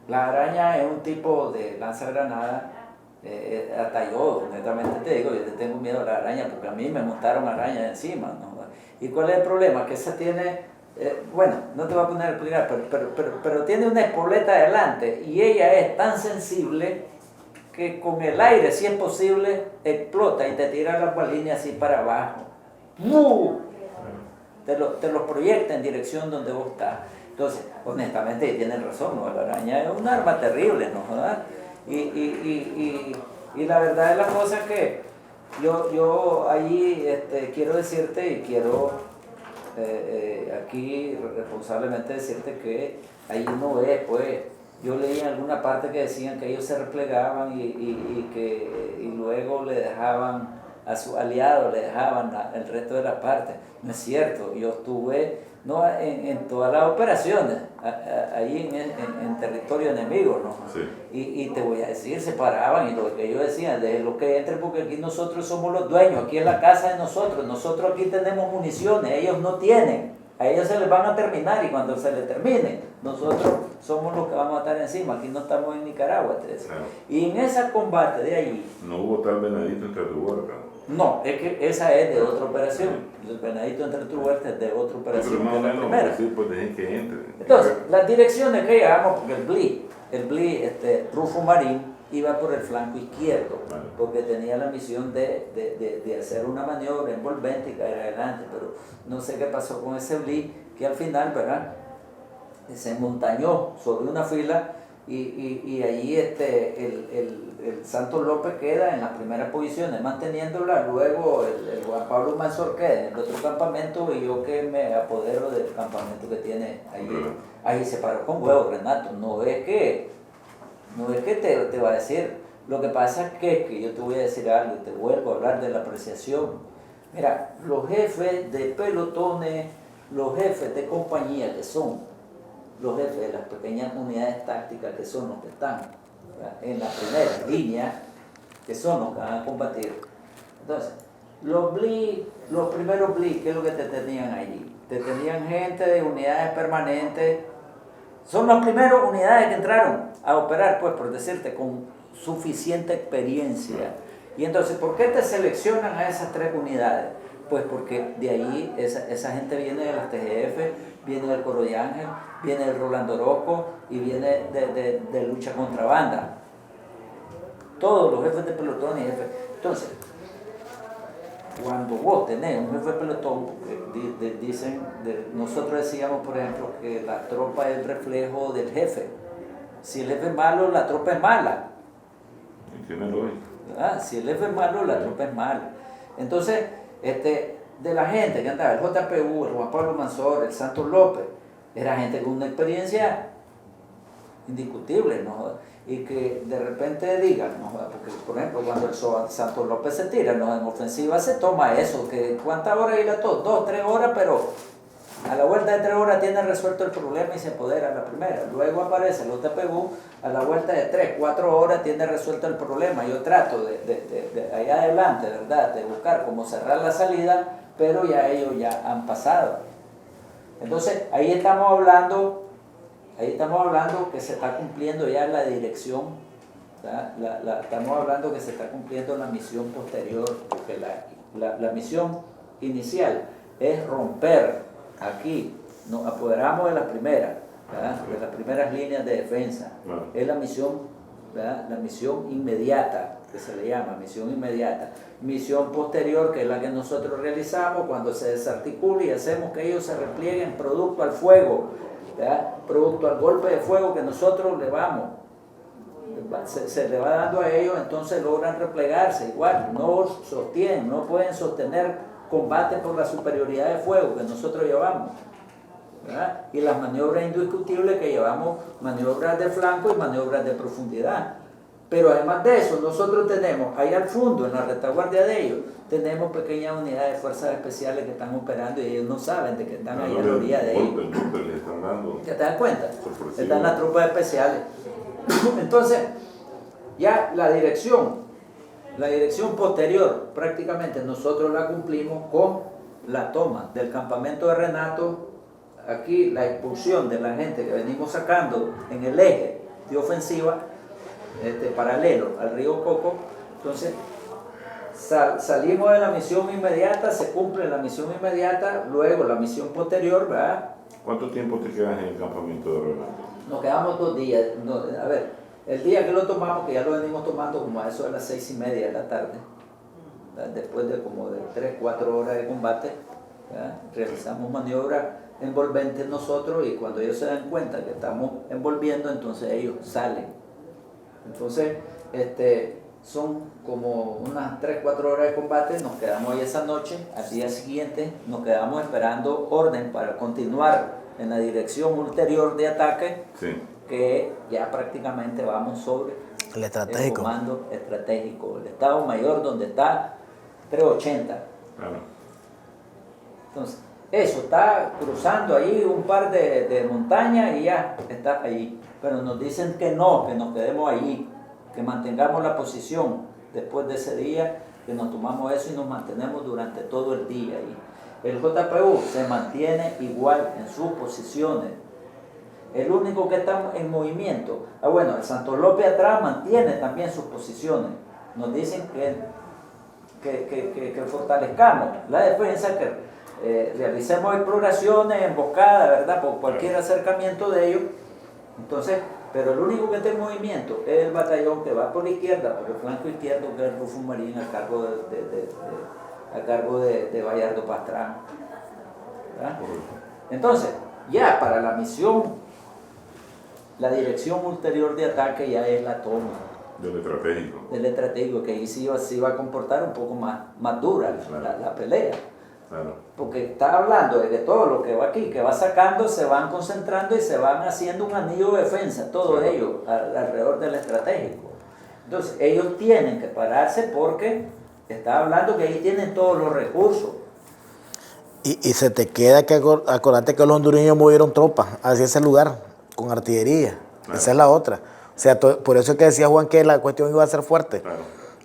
La araña es un tipo de lanzagranada, hasta yo, honestamente te digo, yo le tengo miedo a la araña porque a mí me montaron arañas encima, ¿no? ¿Y cuál es el problema? Que esa tiene, bueno, no te voy a poner a explicar, pero tiene una espoleta adelante y ella es tan sensible que con el aire, si es posible, explota y te tira la gualínea así para abajo. Te los proyecta en dirección donde vos estás. Entonces, honestamente, tienen razón, ¿no? La araña es un arma terrible, ¿no? ¿Verdad? Y la verdad es la cosa que yo ahí quiero decirte y quiero aquí responsablemente decirte que ahí uno ve, pues, yo leí en alguna parte que decían que ellos se replegaban y luego le dejaban a sus aliados, le dejaban el resto de la parte. No es cierto, yo estuve en todas las operaciones, ahí en territorio enemigo, ¿no? Sí. Y te voy a decir, se paraban y lo que ellos decían, de lo que entre, porque aquí nosotros somos los dueños, aquí es la casa de nosotros aquí tenemos municiones, ellos no tienen. A ellos se les van a terminar y cuando se les termine, nosotros somos los que vamos a estar encima. Aquí no estamos en Nicaragua, te decía. Claro. Y en ese combate de allí... No hubo tal Venadito entre tu huerta. No, es que esa es de otra operación. El Venadito entre tu huerta es de otra operación. Pero más o menos, sí, pues dejen que entre. Entonces, las direcciones que llevamos, porque el BLI, Rufo Marín, iba por el flanco izquierdo, porque tenía la misión de hacer una maniobra envolvente y caer adelante, pero no sé qué pasó con ese BLI, que al final, ¿verdad?, se montañó sobre una fila y allí el Santos López queda en las primeras posiciones manteniéndola, luego el Juan Pablo Manzor queda en el otro campamento y yo que me apodero del campamento que tiene ahí se paró con huevo Renato. No es que te va a decir, lo que pasa es que yo te voy a decir algo, te vuelvo a hablar de la apreciación. Mira, los jefes de pelotones, los jefes de compañía que son los jefes de las pequeñas unidades tácticas que son los que están, ¿verdad?, en la primera línea, que son los que van a combatir. Entonces, los primeros BLI, ¿qué es lo que te tenían allí? Te tenían gente de unidades permanentes, son las primeras unidades que entraron a operar, pues por decirte, con suficiente experiencia. Y entonces, ¿por qué te seleccionan a esas 3 unidades? Pues porque de ahí esa gente viene de las TGF, viene del Coro de Ángel, viene del Rolando Orozco y viene de lucha contra banda. Todos los jefes de pelotón y jefes. Entonces, cuando vos tenés un jefe de pelotón, dicen, nosotros decíamos, por ejemplo, que la tropa es el reflejo del jefe. Si el jefe es malo, la tropa es mala. Si el jefe es malo, la tropa es mala. Entonces, de la gente que andaba, el JPU, el Juan Pablo Manzor, el Santos López, era gente con una experiencia indiscutible, ¿no? Y que de repente digan, ¿no? Porque por ejemplo cuando el Santos López se tira, ¿no?, en ofensiva se toma eso, que ¿cuántas horas irá todo? 2, 3 horas, pero a la vuelta de 3 horas tiene resuelto el problema y se apodera a la primera. Luego aparece el JPU, a la vuelta de 3, 4 horas tiene resuelto el problema. Yo trato de ahí adelante, ¿verdad?, de buscar cómo cerrar la salida, pero ya ellos ya han pasado. Entonces, ahí estamos hablando que se está cumpliendo ya la dirección, estamos hablando que se está cumpliendo la misión posterior, porque la misión inicial es romper aquí, nos apoderamos de las primeras líneas de defensa, es la misión, ¿verdad?, la misión inmediata, que se le llama misión inmediata. Misión posterior, que es la que nosotros realizamos cuando se desarticula y hacemos que ellos se replieguen producto al fuego, ¿verdad?, producto al golpe de fuego que nosotros le vamos, se le va dando a ellos, entonces logran replegarse. Igual, no sostienen, no pueden sostener combate por la superioridad de fuego que nosotros llevamos, ¿verdad? Y las maniobras indiscutibles que llevamos, maniobras de flanco y maniobras de profundidad. Pero además de eso, nosotros tenemos ahí al fondo, en la retaguardia de ellos, tenemos pequeñas unidades de fuerzas especiales que están operando y ellos no saben de que están ahí a la orilla de ellos. ¿Ya te das cuenta? Están las tropas especiales. Entonces, ya la dirección posterior, prácticamente nosotros la cumplimos con la toma del campamento de Renato, aquí la expulsión de la gente que venimos sacando en el eje de ofensiva, paralelo al río Coco. Entonces salimos de la misión inmediata, se cumple la misión inmediata, luego la misión posterior, ¿verdad? ¿Cuánto tiempo te quedas en el campamento de Renato? Nos quedamos 2 días, a ver, el día que lo tomamos, que ya lo venimos tomando como a eso de las 6:30 de la tarde, ¿verdad?, después de como de 3, 4 horas de combate, ¿verdad?, realizamos maniobras envolventes nosotros y cuando ellos se dan cuenta que estamos envolviendo, entonces ellos salen. Entonces, son como unas 3, 4 horas de combate, nos quedamos ahí esa noche, al día siguiente nos quedamos esperando orden para continuar en la dirección ulterior de ataque, sí, que ya prácticamente vamos sobre el comando estratégico, el Estado Mayor donde está 380. Claro. Entonces, eso está cruzando ahí un par de montañas y ya está ahí. Pero nos dicen que no, que nos quedemos allí, que mantengamos la posición después de ese día, que nos tomamos eso y nos mantenemos durante todo el día ahí. El JPU se mantiene igual en sus posiciones. El único que está en movimiento, bueno, el Santos López atrás mantiene también sus posiciones. Nos dicen que fortalezcamos la defensa, que realicemos exploraciones, emboscadas, ¿verdad?, por cualquier acercamiento de ellos. Entonces, pero el único que está en movimiento es el batallón que va por la izquierda, por el flanco izquierdo, que es el Rufo Marín, a cargo de Bayardo Pastrana, ¿verdad? Entonces, ya para la misión, la dirección ulterior de ataque ya es la toma. Del estratégico, que ahí sí iba a comportar un poco más dura la pelea. Claro. Porque está hablando de que todo lo que va aquí, que va sacando, se van concentrando y se van haciendo un anillo de defensa, todos ellos, alrededor del estratégico. Entonces, ellos tienen que pararse porque está hablando que ahí tienen todos los recursos. Y se te queda que acordate que los hondureños movieron tropas hacia ese lugar con artillería. Claro. Esa es la otra. O sea, por eso es que decía Juan que la cuestión iba a ser fuerte. Claro.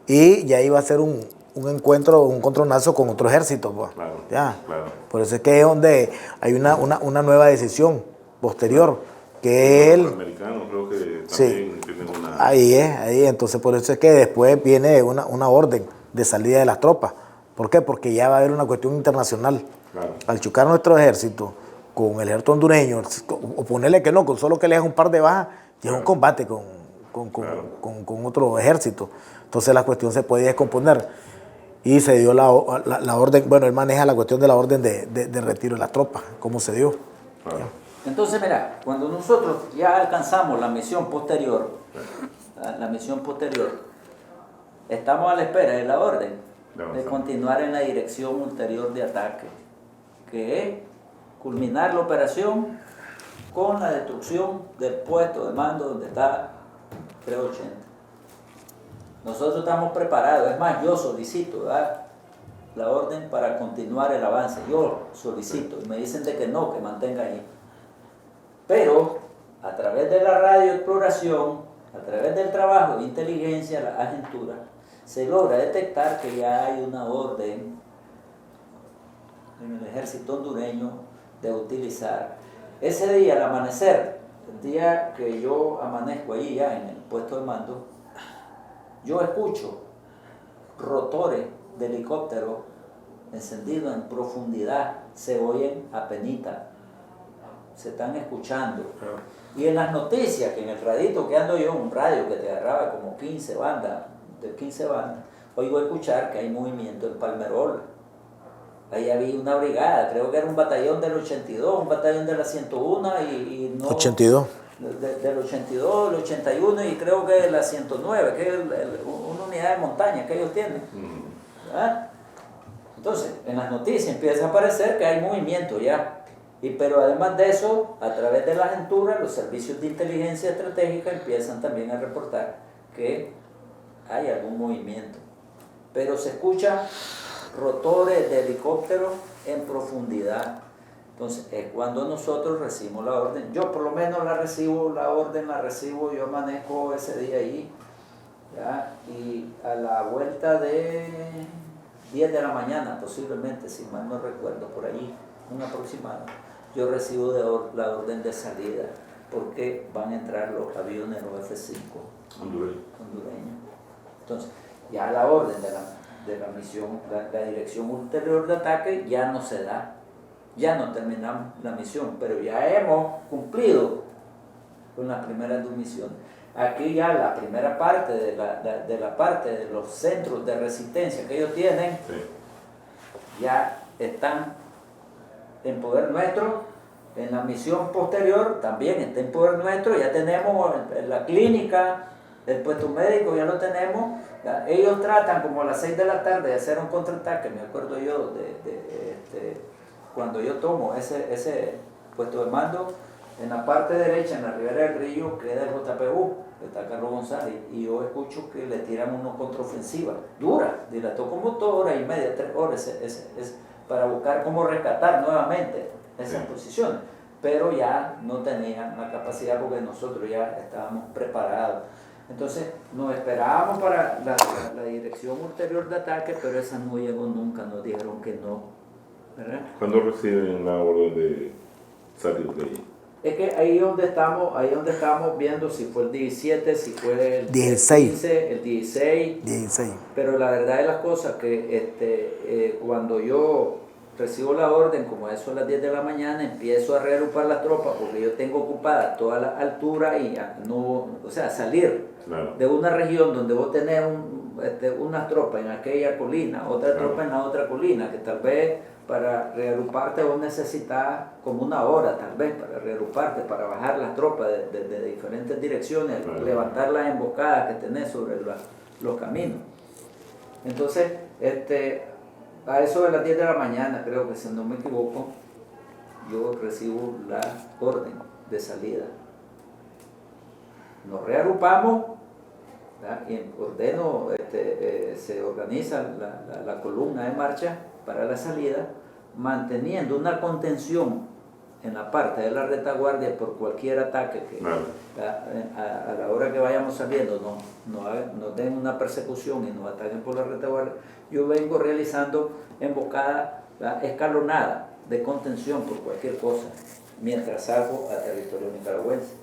Y ya iba a ser un encuentro, un contronazo con otro ejército. Pues. Claro, ya. Claro. Por eso es que es donde hay una nueva decisión posterior. Que los americanos creo que también tienen una... Ahí es. Entonces por eso es que después viene una orden de salida de las tropas. ¿Por qué? Porque ya va a haber una cuestión internacional. Claro. Al chocar nuestro ejército con el ejército hondureño, o ponerle que no, con solo que le hagan un par de bajas, ya es un combate con otro ejército. Entonces la cuestión se podía descomponer. Y se dio la orden, bueno, él maneja la cuestión de la orden de retiro de las tropas, cómo se dio. Claro. Entonces, mira, cuando nosotros ya alcanzamos la misión posterior, estamos a la espera de la orden de continuar en la dirección ulterior de ataque, que es culminar la operación con la destrucción del puesto de mando donde está 380. Nosotros estamos preparados, es más, yo solicito la orden para continuar el avance, yo solicito, y me dicen de que no, que mantenga ahí. Pero a través de la radioexploración, a través del trabajo de inteligencia, la agentura, se logra detectar que ya hay una orden en el ejército hondureño de utilizar. Ese día, al amanecer, el día que yo amanezco ahí ya en el puesto de mando, yo escucho rotores de helicóptero encendidos en profundidad, se oyen apenita, se están escuchando. Y en las noticias, que en el radito que ando yo, un radio que te agarraba como 15 bandas, oigo escuchar que hay movimiento en Palmerol. Ahí había una brigada, creo que era un batallón del 82, un batallón de la 101 y no... 82. Del 82, del 81 y creo que de la 109, que es una unidad de montaña que ellos tienen. ¿Ah? Entonces, en las noticias empieza a aparecer que hay movimiento ya. Pero además de eso, a través de la agentura, los servicios de inteligencia estratégica empiezan también a reportar que hay algún movimiento. Pero se escuchan rotores de helicópteros en profundidad. Entonces, es cuando nosotros recibimos la orden. Yo por lo menos la recibo, yo amanezco ese día ahí, ¿ya? Y a la vuelta de 10 de la mañana, posiblemente, si mal no recuerdo, por ahí, un aproximado, yo recibo la orden de salida, porque van a entrar los aviones, los F-5 hondureños. Entonces, ya la orden de la misión, la dirección ulterior de ataque ya no se da. Ya no terminamos la misión, pero ya hemos cumplido con las primeras dos misiones. Aquí ya la primera parte de la parte de los centros de resistencia que ellos tienen, ya están en poder nuestro. En la misión posterior también está en poder nuestro. Ya tenemos la clínica, el puesto médico, ya lo tenemos. Ya, ellos tratan como a las 6 de la tarde de hacer un contraataque. Me acuerdo yo cuando yo tomo ese puesto de mando, en la parte derecha, en la ribera del río, queda el JPU, que está Carlos González, y yo escucho que le tiran una contraofensiva dura, dilató como 2 horas y media, 3 horas, para buscar cómo rescatar nuevamente esas posiciones, pero ya no tenían la capacidad porque nosotros ya estábamos preparados. Entonces nos esperábamos para la dirección ulterior de ataque, pero esa no llegó nunca, nos dijeron que no. ¿Verdad? ¿Cuándo reciben la orden de salir de ahí? Es que ahí donde estamos viendo si fue el 17, si fue el 16. 15, el 16. Pero la verdad de las cosas que cuando yo recibo la orden, como eso a las 10 de la mañana, empiezo a reagrupar las tropas porque yo tengo ocupada toda la altura y no, o sea, salir de una región donde vos tenés una tropa en aquella colina, otra tropa en la otra colina, que tal vez para reagruparte vos necesitas como una hora tal vez para reagruparte, para bajar las tropas de diferentes direcciones, levantar las emboscadas que tenés sobre los caminos. Entonces, a eso de las 10 de la mañana, creo que si no me equivoco, yo recibo la orden de salida. Nos reagrupamos, ¿verdad? Y ordeno, se organiza la columna de marcha para la salida, manteniendo una contención en la parte de la retaguardia por cualquier ataque que a la hora que vayamos saliendo nos den una persecución y nos ataquen por la retaguardia. Yo vengo realizando emboscadas escalonadas de contención por cualquier cosa mientras salgo a territorio nicaragüense.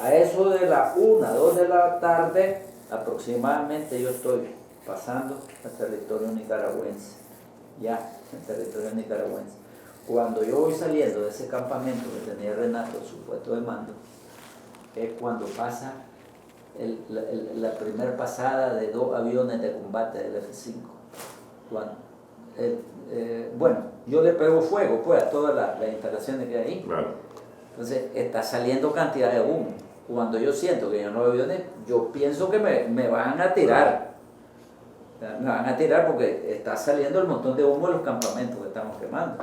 A eso de la 1, 2 de la tarde aproximadamente yo estoy pasando a territorio nicaragüense, ya en territorio nicaragüense. Cuando yo voy saliendo de ese campamento que tenía Renato, su puesto de mando, es cuando pasa la primera pasada de 2 aviones de combate del F-5. Bueno, yo le pego fuego pues a todas las instalaciones que hay ahí. Entonces está saliendo cantidad de humo. Cuando yo siento que ya no hay aviones, yo pienso que me van a tirar. Me van a tirar porque está saliendo el montón de humo de los campamentos que estamos quemando.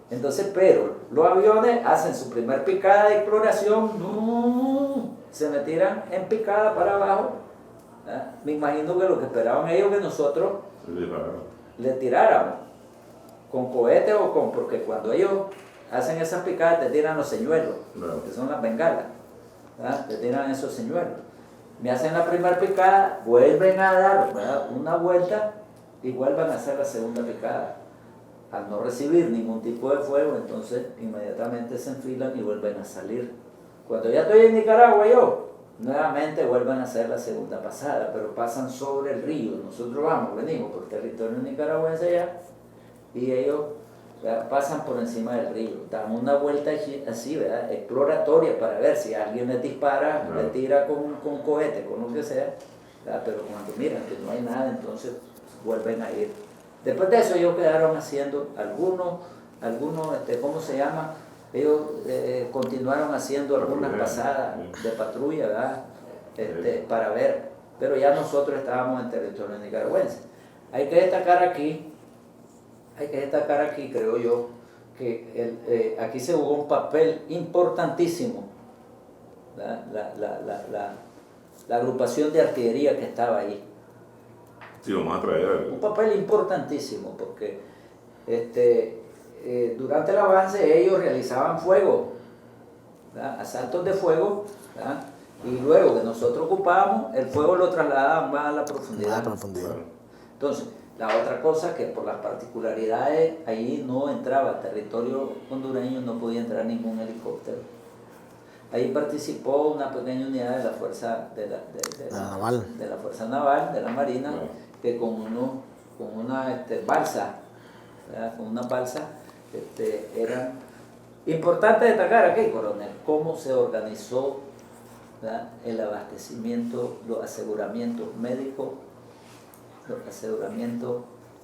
Entonces, pero los aviones hacen su primer picada de exploración, se me tiran en picada para abajo. Me imagino que lo que esperaban ellos que nosotros le tiráramos con cohetes o porque cuando ellos hacen esas picadas te tiran los señuelos, que son las bengalas, te tiran esos señuelos. Me hacen la primera picada, vuelven a dar una vuelta y vuelven a hacer la segunda picada. Al no recibir ningún tipo de fuego, entonces inmediatamente se enfilan y vuelven a salir. Cuando ya estoy en Nicaragua nuevamente vuelven a hacer la segunda pasada, pero pasan sobre el río. Nosotros venimos por territorio nicaragüense ya, y ellos pasan por encima del río. Dan una vuelta así, ¿verdad? Exploratoria para ver si alguien les dispara, le tira con cohete, con lo que sea, ¿verdad? Pero cuando miran que no hay nada, entonces vuelven a ir. Después de eso ellos quedaron haciendo algunos ¿cómo se llama? Ellos continuaron haciendo algunas pasadas de patrulla, ¿verdad? Para ver, pero ya nosotros estábamos en territorio nicaragüense. Hay que destacar aquí, creo yo, que aquí se jugó un papel importantísimo, la agrupación de artillería que estaba ahí. Sí, vamos a traer un papel importantísimo porque durante el avance ellos realizaban fuego, ¿verdad? Asaltos de fuego, ¿verdad? Y luego que nosotros ocupábamos, el fuego lo trasladaban más a la profundidad. Entonces, la otra cosa que por las particularidades ahí no entraba al territorio hondureño, no podía entrar ningún helicóptero. Ahí participó una pequeña unidad de la fuerza la fuerza naval, de la Marina, que con una balsa, ¿verdad? Con una balsa, era importante destacar aquí, coronel, cómo se organizó, ¿verdad? El abastecimiento, los aseguramientos médicos, los aseguramientos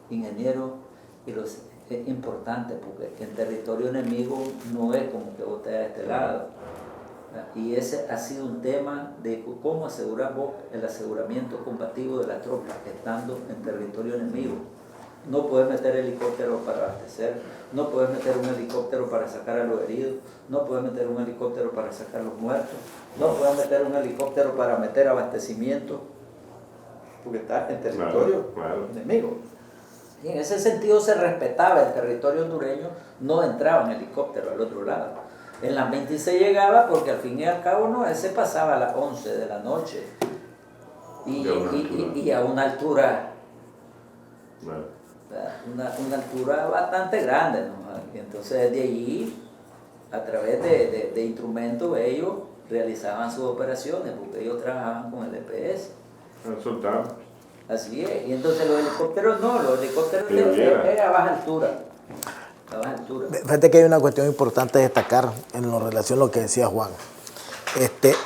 ingenieros, y los es importante porque en territorio enemigo no es como que vos estés a este lado. Y ese ha sido un tema de cómo asegurar vos el aseguramiento combativo de la tropa estando en territorio enemigo. No puedes meter helicópteros para abastecer, no puedes meter un helicóptero para sacar a los heridos, no puedes meter un helicóptero para sacar a los muertos, no puedes meter un helicóptero para meter abastecimiento, porque estás en territorio enemigo. Y en ese sentido se respetaba el territorio hondureño, no entraban helicópteros al otro lado. En las 26 llegaba porque al fin y al cabo ese pasaba a las 11 de la noche y a una altura, una altura bastante grande, ¿no? Y entonces de allí, a través de instrumentos, ellos realizaban sus operaciones porque ellos trabajaban con el EPS. Así es, y entonces los helicópteros eran a baja altura. Fíjate que hay una cuestión importante a destacar en relación a lo que decía Juan.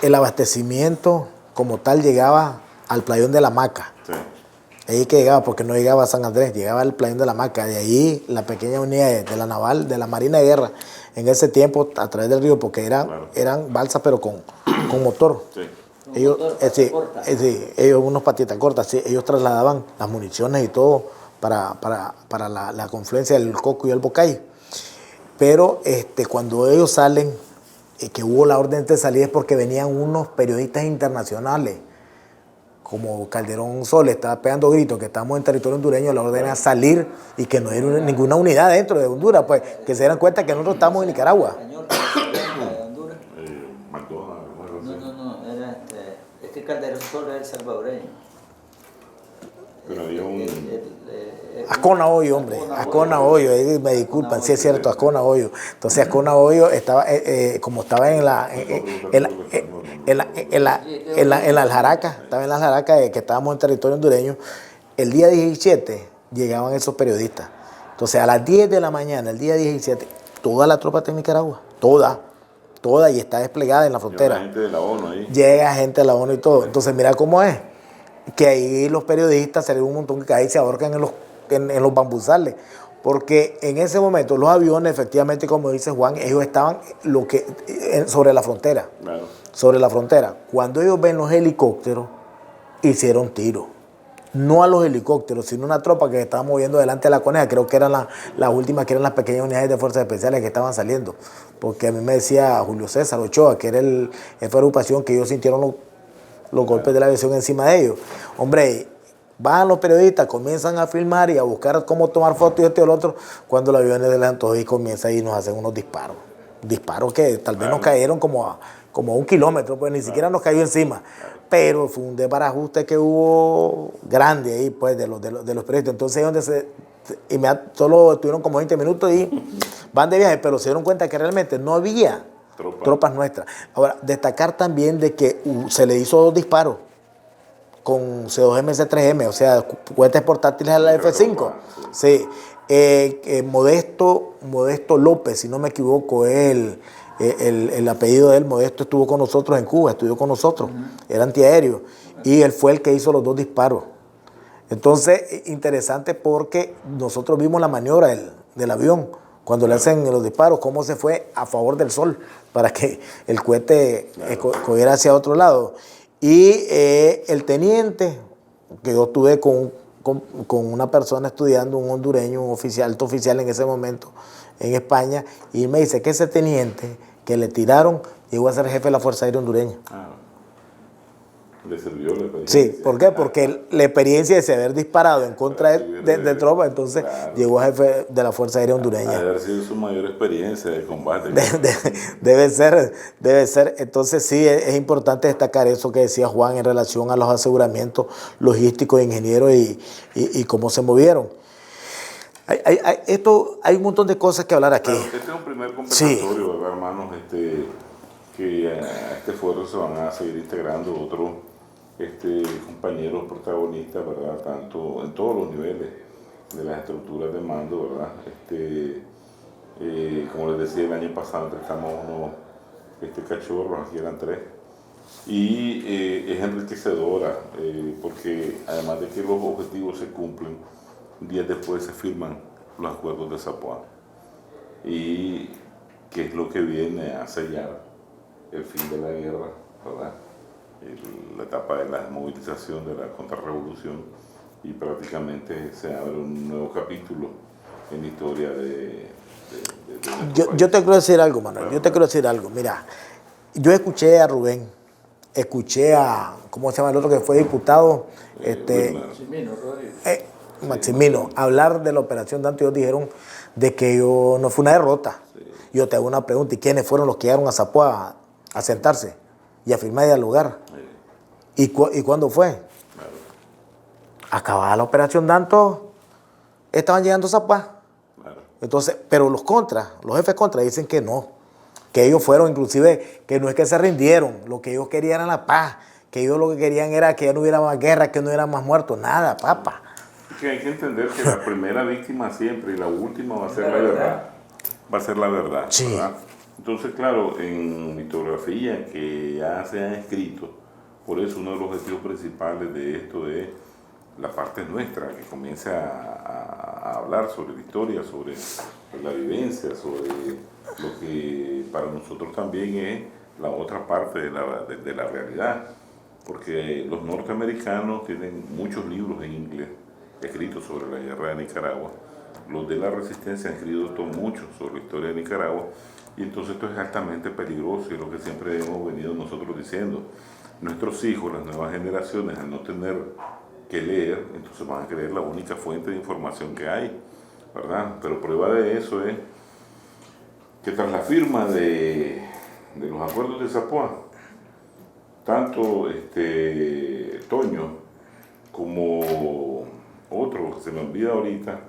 El abastecimiento como tal llegaba al playón de la Hamaca. Ahí que llegaba, porque no llegaba a San Andrés, llegaba al Playón de la Maca. De ahí la pequeña unidad de la naval, de la Marina de Guerra, en ese tiempo a través del río, porque eran balsas pero con motor. Sí. Ellos, ellos unos patitas cortas, sí, ellos trasladaban las municiones y todo para la confluencia del Coco y el Bocay. Pero cuando ellos salen, que hubo la orden de salir es porque venían unos periodistas internacionales, como Calderón Sol estaba pegando gritos que estamos en territorio hondureño, la orden era salir y que no era ninguna unidad dentro de Honduras, pues que se dieran cuenta que nosotros estamos en Nicaragua. No, era es que Calderón Sol era el salvadoreño. Pero había un... Ascona Hoyo, hombre, Ascona Hoyo, me disculpan, sí es cierto, Ascona Hoyo. Entonces Ascona Hoyo estaba, como estaba en la Aljaraca, estaba en la Aljaraca, que estábamos en territorio hondureño, el día 17 llegaban esos periodistas. Entonces a las 10 de la mañana, el día 17, toda la tropa está en Nicaragua, toda, y está desplegada en la frontera. Llega gente de la ONU ahí. Llega gente de la ONU y todo. Entonces mira cómo es, que ahí los periodistas salieron un montón que ahí se ahorcan en los bambuzales, porque en ese momento los aviones, efectivamente, como dice Juan, ellos estaban sobre la frontera. Claro. Sobre la frontera. Cuando ellos ven los helicópteros, hicieron tiro. No a los helicópteros, sino una tropa que estaba moviendo delante de la Coneja. Creo que eran las últimas, que eran las pequeñas unidades de fuerzas especiales que estaban saliendo. Porque a mí me decía Julio César Ochoa, que era el jefe de agrupación, que ellos sintieron los golpes de la aviación encima de ellos. Hombre, van los periodistas, comienzan a filmar y a buscar cómo tomar fotos y esto y el otro, cuando el avión es delante y comienza y nos hacen unos disparos. Disparos que tal vez nos cayeron como a 1 kilómetro, pues ni siquiera nos cayó encima. Pero fue un desbarajuste que hubo grande ahí, pues, de los periodistas. Entonces, solo estuvieron como 20 minutos y van de viaje, pero se dieron cuenta que realmente no había tropas nuestras. Ahora, destacar también de que se le hizo 2 disparos con C2M, C3M, o sea, cohetes portátiles a la F5. Sí. Modesto López, si no me equivoco, es el apellido de él. Modesto estuvo con nosotros en Cuba, estudió con nosotros, era antiaéreo, y él fue el que hizo los 2 disparos. Entonces, interesante porque nosotros vimos la maniobra del avión, cuando le hacen los disparos, cómo se fue a favor del sol, para que el cohete cogiera hacia otro lado. Y el teniente, que yo estuve con una persona estudiando, un hondureño, un alto oficial en ese momento en España, y me dice que ese teniente que le tiraron llegó a ser jefe de la Fuerza Aérea hondureña. ¿Le sirvió la experiencia? Sí, ¿por qué? Porque la experiencia de haber disparado en contra de tropas, entonces llegó a jefe de la Fuerza Aérea hondureña. Debe haber sido su mayor experiencia de combate. Debe ser. Entonces sí, es importante destacar eso que decía Juan en relación a los aseguramientos logísticos de ingenieros y cómo se movieron. Hay un montón de cosas que hablar aquí. Claro, este es un primer conversatorio, ¿verdad, hermanos? Que a este foro se van a seguir integrando otros compañeros protagonistas, ¿verdad? Tanto en todos los niveles de las estructuras de mando, ¿verdad? Como les decía, el año pasado estamos unos cachorros, aquí eran 3. Y es enriquecedora, porque además de que los objetivos se cumplen, días después se firman los acuerdos de Zapopan. Y que es lo que viene a sellar el fin de la guerra, ¿verdad? La etapa de la movilización, de la contrarrevolución, y prácticamente se abre un nuevo capítulo en la historia de yo te quiero decir algo, Manuel, yo te quiero decir algo. Mira, yo escuché a Rubén, escuché a, ¿cómo se llama el otro que fue diputado? Maximino, hablar de la operación Danto. Ellos dijeron de que no fue una derrota. Sí. Yo te hago una pregunta, ¿y quiénes fueron los que llegaron a Zapopan a sentarse y a firmar y a dialogar? Sí. ¿Y cuándo fue? Claro. Acabada la operación Danto, estaban llegando a Zapopan. Claro. Entonces, pero los jefes contra dicen que no, que ellos fueron, inclusive, que no es que se rindieron, lo que ellos querían era la paz, que ellos lo que querían era que ya no hubiera más guerra, que no hubiera más muertos, nada, papá. Que hay que entender que la primera víctima siempre y la última va a ser la verdad. Va a ser la verdad. Sí. ¿Verdad? Entonces, claro, en mitografía que ya se han escrito, por eso uno de los objetivos principales de esto es la parte nuestra, que comience a hablar sobre la historia, sobre la vivencia, sobre lo que para nosotros también es la otra parte de la realidad. Porque los norteamericanos tienen muchos libros en inglés escritos sobre la guerra de Nicaragua. Los de la resistencia han escrito mucho sobre la historia de Nicaragua, y entonces esto es altamente peligroso, y es lo que siempre hemos venido nosotros diciendo. Nuestros hijos, las nuevas generaciones, al no tener que leer, entonces van a creer la única fuente de información que hay, ¿verdad? Pero prueba de eso es que tras la firma de los acuerdos de Zapopan, tanto Toño como otro, que se me olvida ahorita,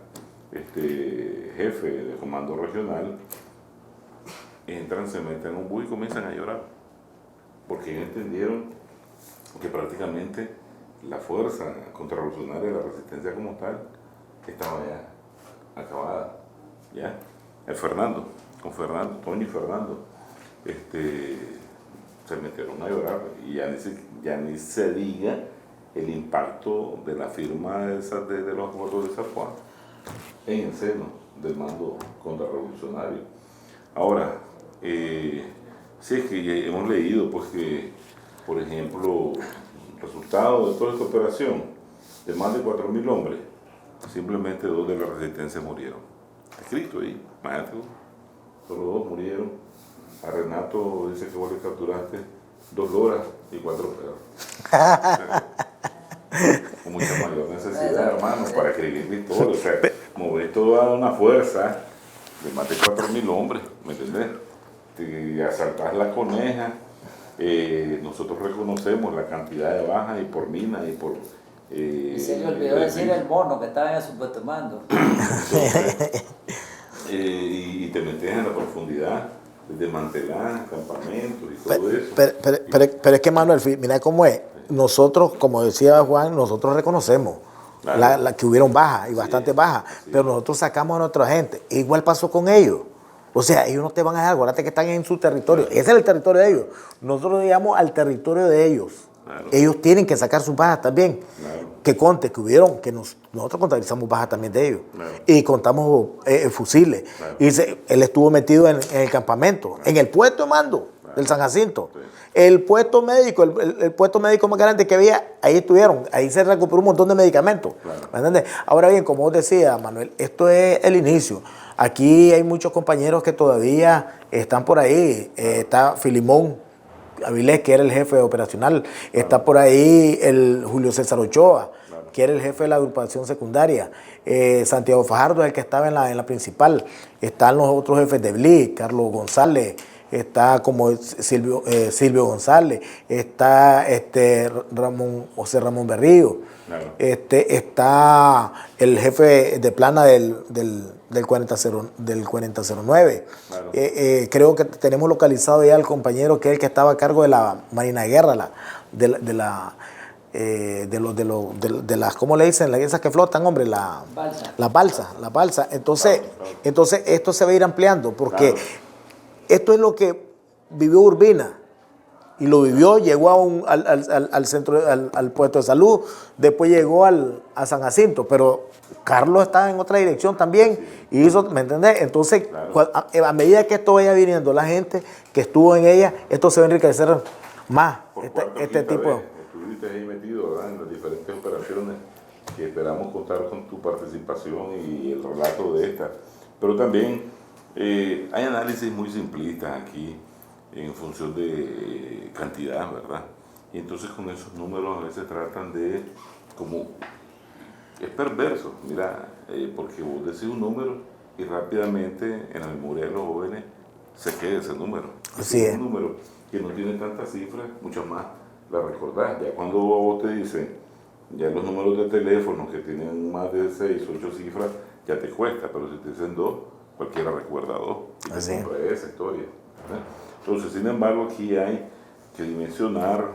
jefe de comando regional, entran, se meten en un bus y comienzan a llorar, porque ellos entendieron que prácticamente la fuerza contrarrevolucionaria de la resistencia como tal estaba ya acabada, ya. Toño y Fernando, se metieron a llorar, y ya ni se diga el impacto de la firma de los acuerdos de Zapopan en el seno del mando contrarrevolucionario. Ahora, sí, es que hemos leído pues que, por ejemplo, resultado de toda esta operación, de más de 4.000 hombres, simplemente 2 de la resistencia murieron. Escrito ahí, imagínate, solo 2 murieron. A Renato dice que vos le capturaste 2 loras y 4 perros. Con mucha mayor necesidad, hermano, para escribir la historia. O sea, mover toda una fuerza de más de 4.000 hombres, ¿me entendés? Y asaltar la coneja. Nosotros reconocemos la cantidad de bajas, y por mina, y por... y se le olvidó decir el mono que estaba en el supuesto mando. Entonces, y te metes en la profundidad, desmantelar campamentos y todo eso. Pero es que, Manuel, mira cómo es. Nosotros, como decía Juan, nosotros reconocemos la que hubieron bajas, y bastante bajas, pero nosotros sacamos a nuestra gente. Igual pasó con ellos. O sea, ellos no te van a dejar, acuérdate que están en su territorio. Ese es el territorio de ellos. Nosotros llegamos al territorio de ellos. Claro. Ellos tienen que sacar sus bajas también. Claro. Que conte que hubieron, que nosotros contabilizamos bajas también de ellos. Claro. Y contamos fusiles. Claro. Y él estuvo metido en el campamento, claro, en el puesto de mando, claro, del San Jacinto. Sí. El puesto médico, el puesto médico más grande que había, ahí estuvieron. Ahí se recuperó un montón de medicamentos. Claro. ¿Me entiendes? Ahora bien, como vos decías, Manuel, esto es el inicio. Aquí hay muchos compañeros que todavía están por ahí. Está Filimón Avilés, que era el jefe operacional. Claro. Está por ahí el Julio César Ochoa, claro, que era el jefe de la agrupación secundaria. Santiago Fajardo es el que estaba en la principal. Están los otros jefes de BLI, Carlos González, está como Silvio González, está José Ramón Berrío, claro, está el jefe de plana del 4009. Claro. Creo que tenemos localizado ya al compañero que es el que estaba a cargo de la Marina de Guerra, de las, ¿cómo le dicen? Esas que flotan, hombre, la balsa. Entonces esto se va a ir ampliando, porque claro, esto es lo que vivió Urbina, y lo vivió, llegó al centro, al puesto de salud, después llegó a San Jacinto, pero Carlos está en otra dirección también, y hizo, ¿me entendés? Entonces, claro, a medida que esto vaya viniendo, la gente que estuvo en ella, esto se va a enriquecer más, este tipo. Estuviste ahí metido, ¿verdad?, en las diferentes operaciones, que esperamos contar con tu participación y el relato de esta. Pero también hay análisis muy simplistas aquí, en función de cantidad, ¿verdad? Y entonces con esos números a veces tratan de, como, es perverso, mira, porque vos decís un número y rápidamente en la memoria de los jóvenes se queda ese número. Así es. Un número que no tiene tantas cifras, mucho más la recordás. Ya cuando vos te dicen, ya los números de teléfono que tienen más de 6, 8 cifras, ya te cuesta, pero si te dicen 2, cualquiera recuerda 2. Y te compra esa historia, ¿verdad? Entonces, sin embargo, aquí hay que dimensionar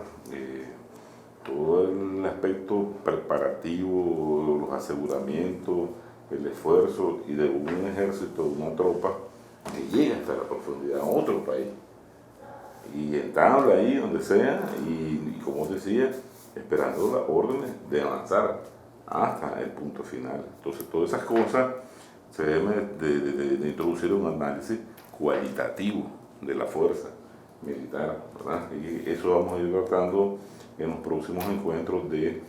todo el aspecto preparativo, los aseguramientos, el esfuerzo y de un ejército, de una tropa que llega hasta la profundidad a otro país y entabla ahí donde sea y como decía, esperando las órdenes de avanzar hasta el punto final. Entonces, todas esas cosas se deben de introducir un análisis cualitativo de la fuerza militar, ¿verdad? Y eso vamos a ir tratando en los próximos encuentros de...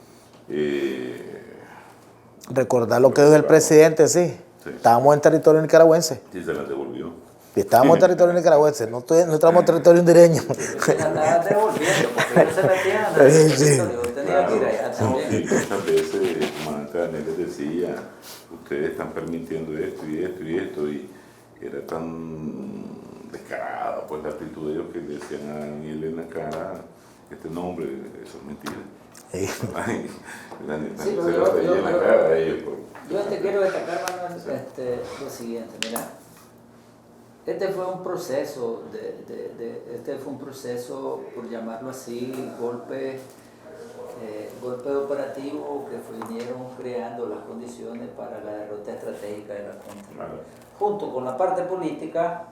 recordar lo que dijo el presidente, sí. Estábamos en territorio nicaragüense. Sí, se las devolvió. Estábamos en territorio nicaragüense, no estamos en territorio hondureño. Se la andaba devolviendo, porque ellos se metían en el territorio. Yo tenía que ir allá también. Sí, muchas veces el comandante Daniel les decía, ustedes están permitiendo esto y esto y esto, y era tan descarada pues la actitud de ellos que le decían a Daniel en la cara, nombre, eso es mentira. Sí. Sí, se lo veía en la cara a ellos. Yo te quiero destacar, Manuel, lo siguiente, mira. Este fue un proceso, por llamarlo así, golpe operativo que vinieron creando las condiciones para la derrota estratégica de la contra. Claro. Junto con la parte política,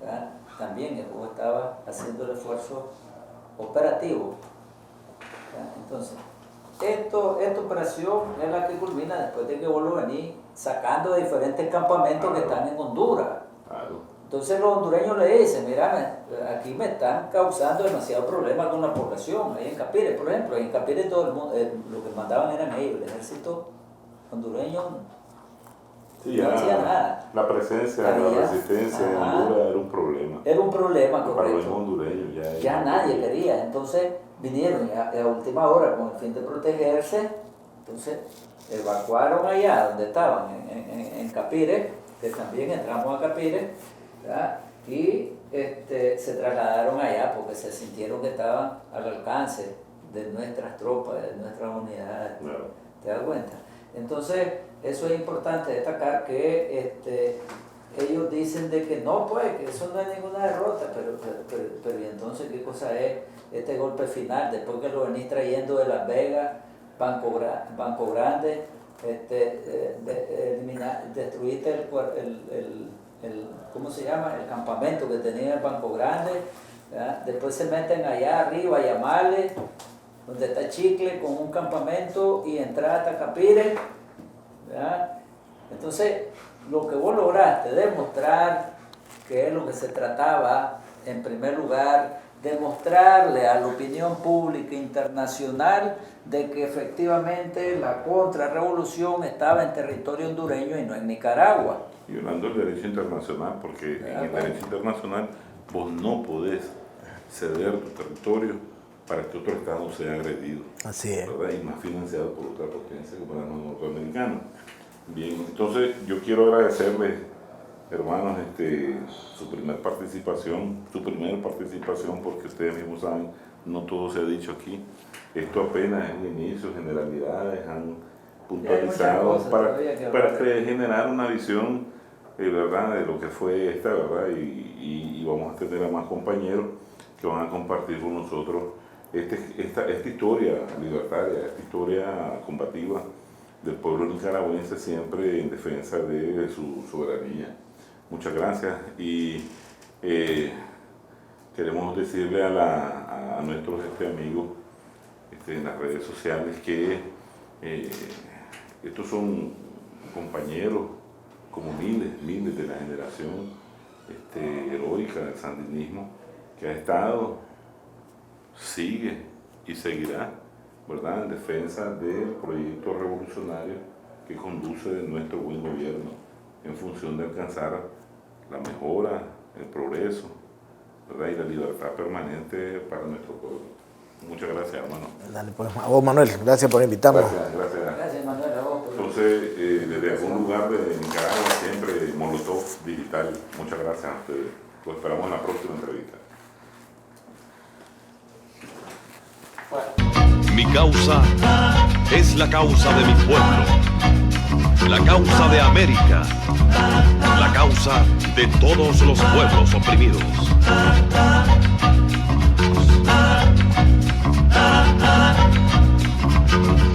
¿verdad? También el juego estaba haciendo el esfuerzo operativo. ¿Verdad? Entonces, esta operación es la que culmina después de que vos lo venís sacando de diferentes campamentos que están en Honduras. Claro. Entonces los hondureños le dicen, mira, aquí me están causando demasiado problema con la población, ahí en Capire, por ejemplo, en Capire todo el mundo, lo que mandaban eran ellos, el ejército hondureño sí, no hacía nada. La presencia de la resistencia en Honduras era un problema. Era un problema, correcto. Para los hondureños ya nadie quería, entonces vinieron a última hora con el fin de protegerse, entonces evacuaron allá donde estaban, en Capire, que también entramos a Capire, ¿verdad? Y se trasladaron allá porque se sintieron que estaban al alcance de nuestras tropas, de nuestras unidades. Claro. ¿Te das cuenta? Entonces, eso es importante destacar que ellos dicen de que no, pues, que eso no es ninguna derrota, pero ¿y entonces qué cosa es este golpe final? Después que lo venís trayendo de Las Vegas, Banco Grande, destruiste ¿cómo se llama? El campamento que tenía el Banco Grande, ¿verdad? Después se meten allá arriba a Yamales, donde está Chicle, con un campamento y entrar hasta Capire, ¿verdad? Entonces, lo que vos lograste demostrar, que es lo que se trataba, en primer lugar, demostrarle a la opinión pública internacional de que efectivamente la contrarrevolución estaba en territorio hondureño y no en Nicaragua. Violando el derecho internacional, porque en el derecho internacional vos no podés ceder tu territorio para que otro Estado sea agredido. Así es. ¿Verdad? Y más financiado por otra potencia como la norteamericana. Bien, entonces yo quiero agradecerles, hermanos, su primera participación, porque ustedes mismos saben, no todo se ha dicho aquí. Esto apenas es un inicio, generalidades han puntualizado para generar una visión, ¿verdad?, de lo que fue ¿verdad? Y vamos a tener a más compañeros que van a compartir con nosotros esta historia libertaria, esta historia combativa del pueblo nicaragüense, siempre en defensa de su soberanía. Muchas gracias y queremos decirle a nuestros amigos en las redes sociales que estos son compañeros como miles de la generación heroica del sandinismo que ha estado, sigue y seguirá, ¿verdad?, en defensa del proyecto revolucionario que conduce nuestro buen gobierno en función de alcanzar la mejora, el progreso, ¿verdad?, y la libertad permanente para nuestro pueblo. Muchas gracias, hermano. Dale, pues, a vos, Manuel, gracias por invitarnos. Gracias, Manuel, a vos. Entonces, desde algún lugar de Nicaragua, siempre Molotov Digital. Muchas gracias a ustedes. Los esperamos en la próxima entrevista. Mi causa es la causa de mi pueblo, la causa de América, la causa de todos los pueblos oprimidos.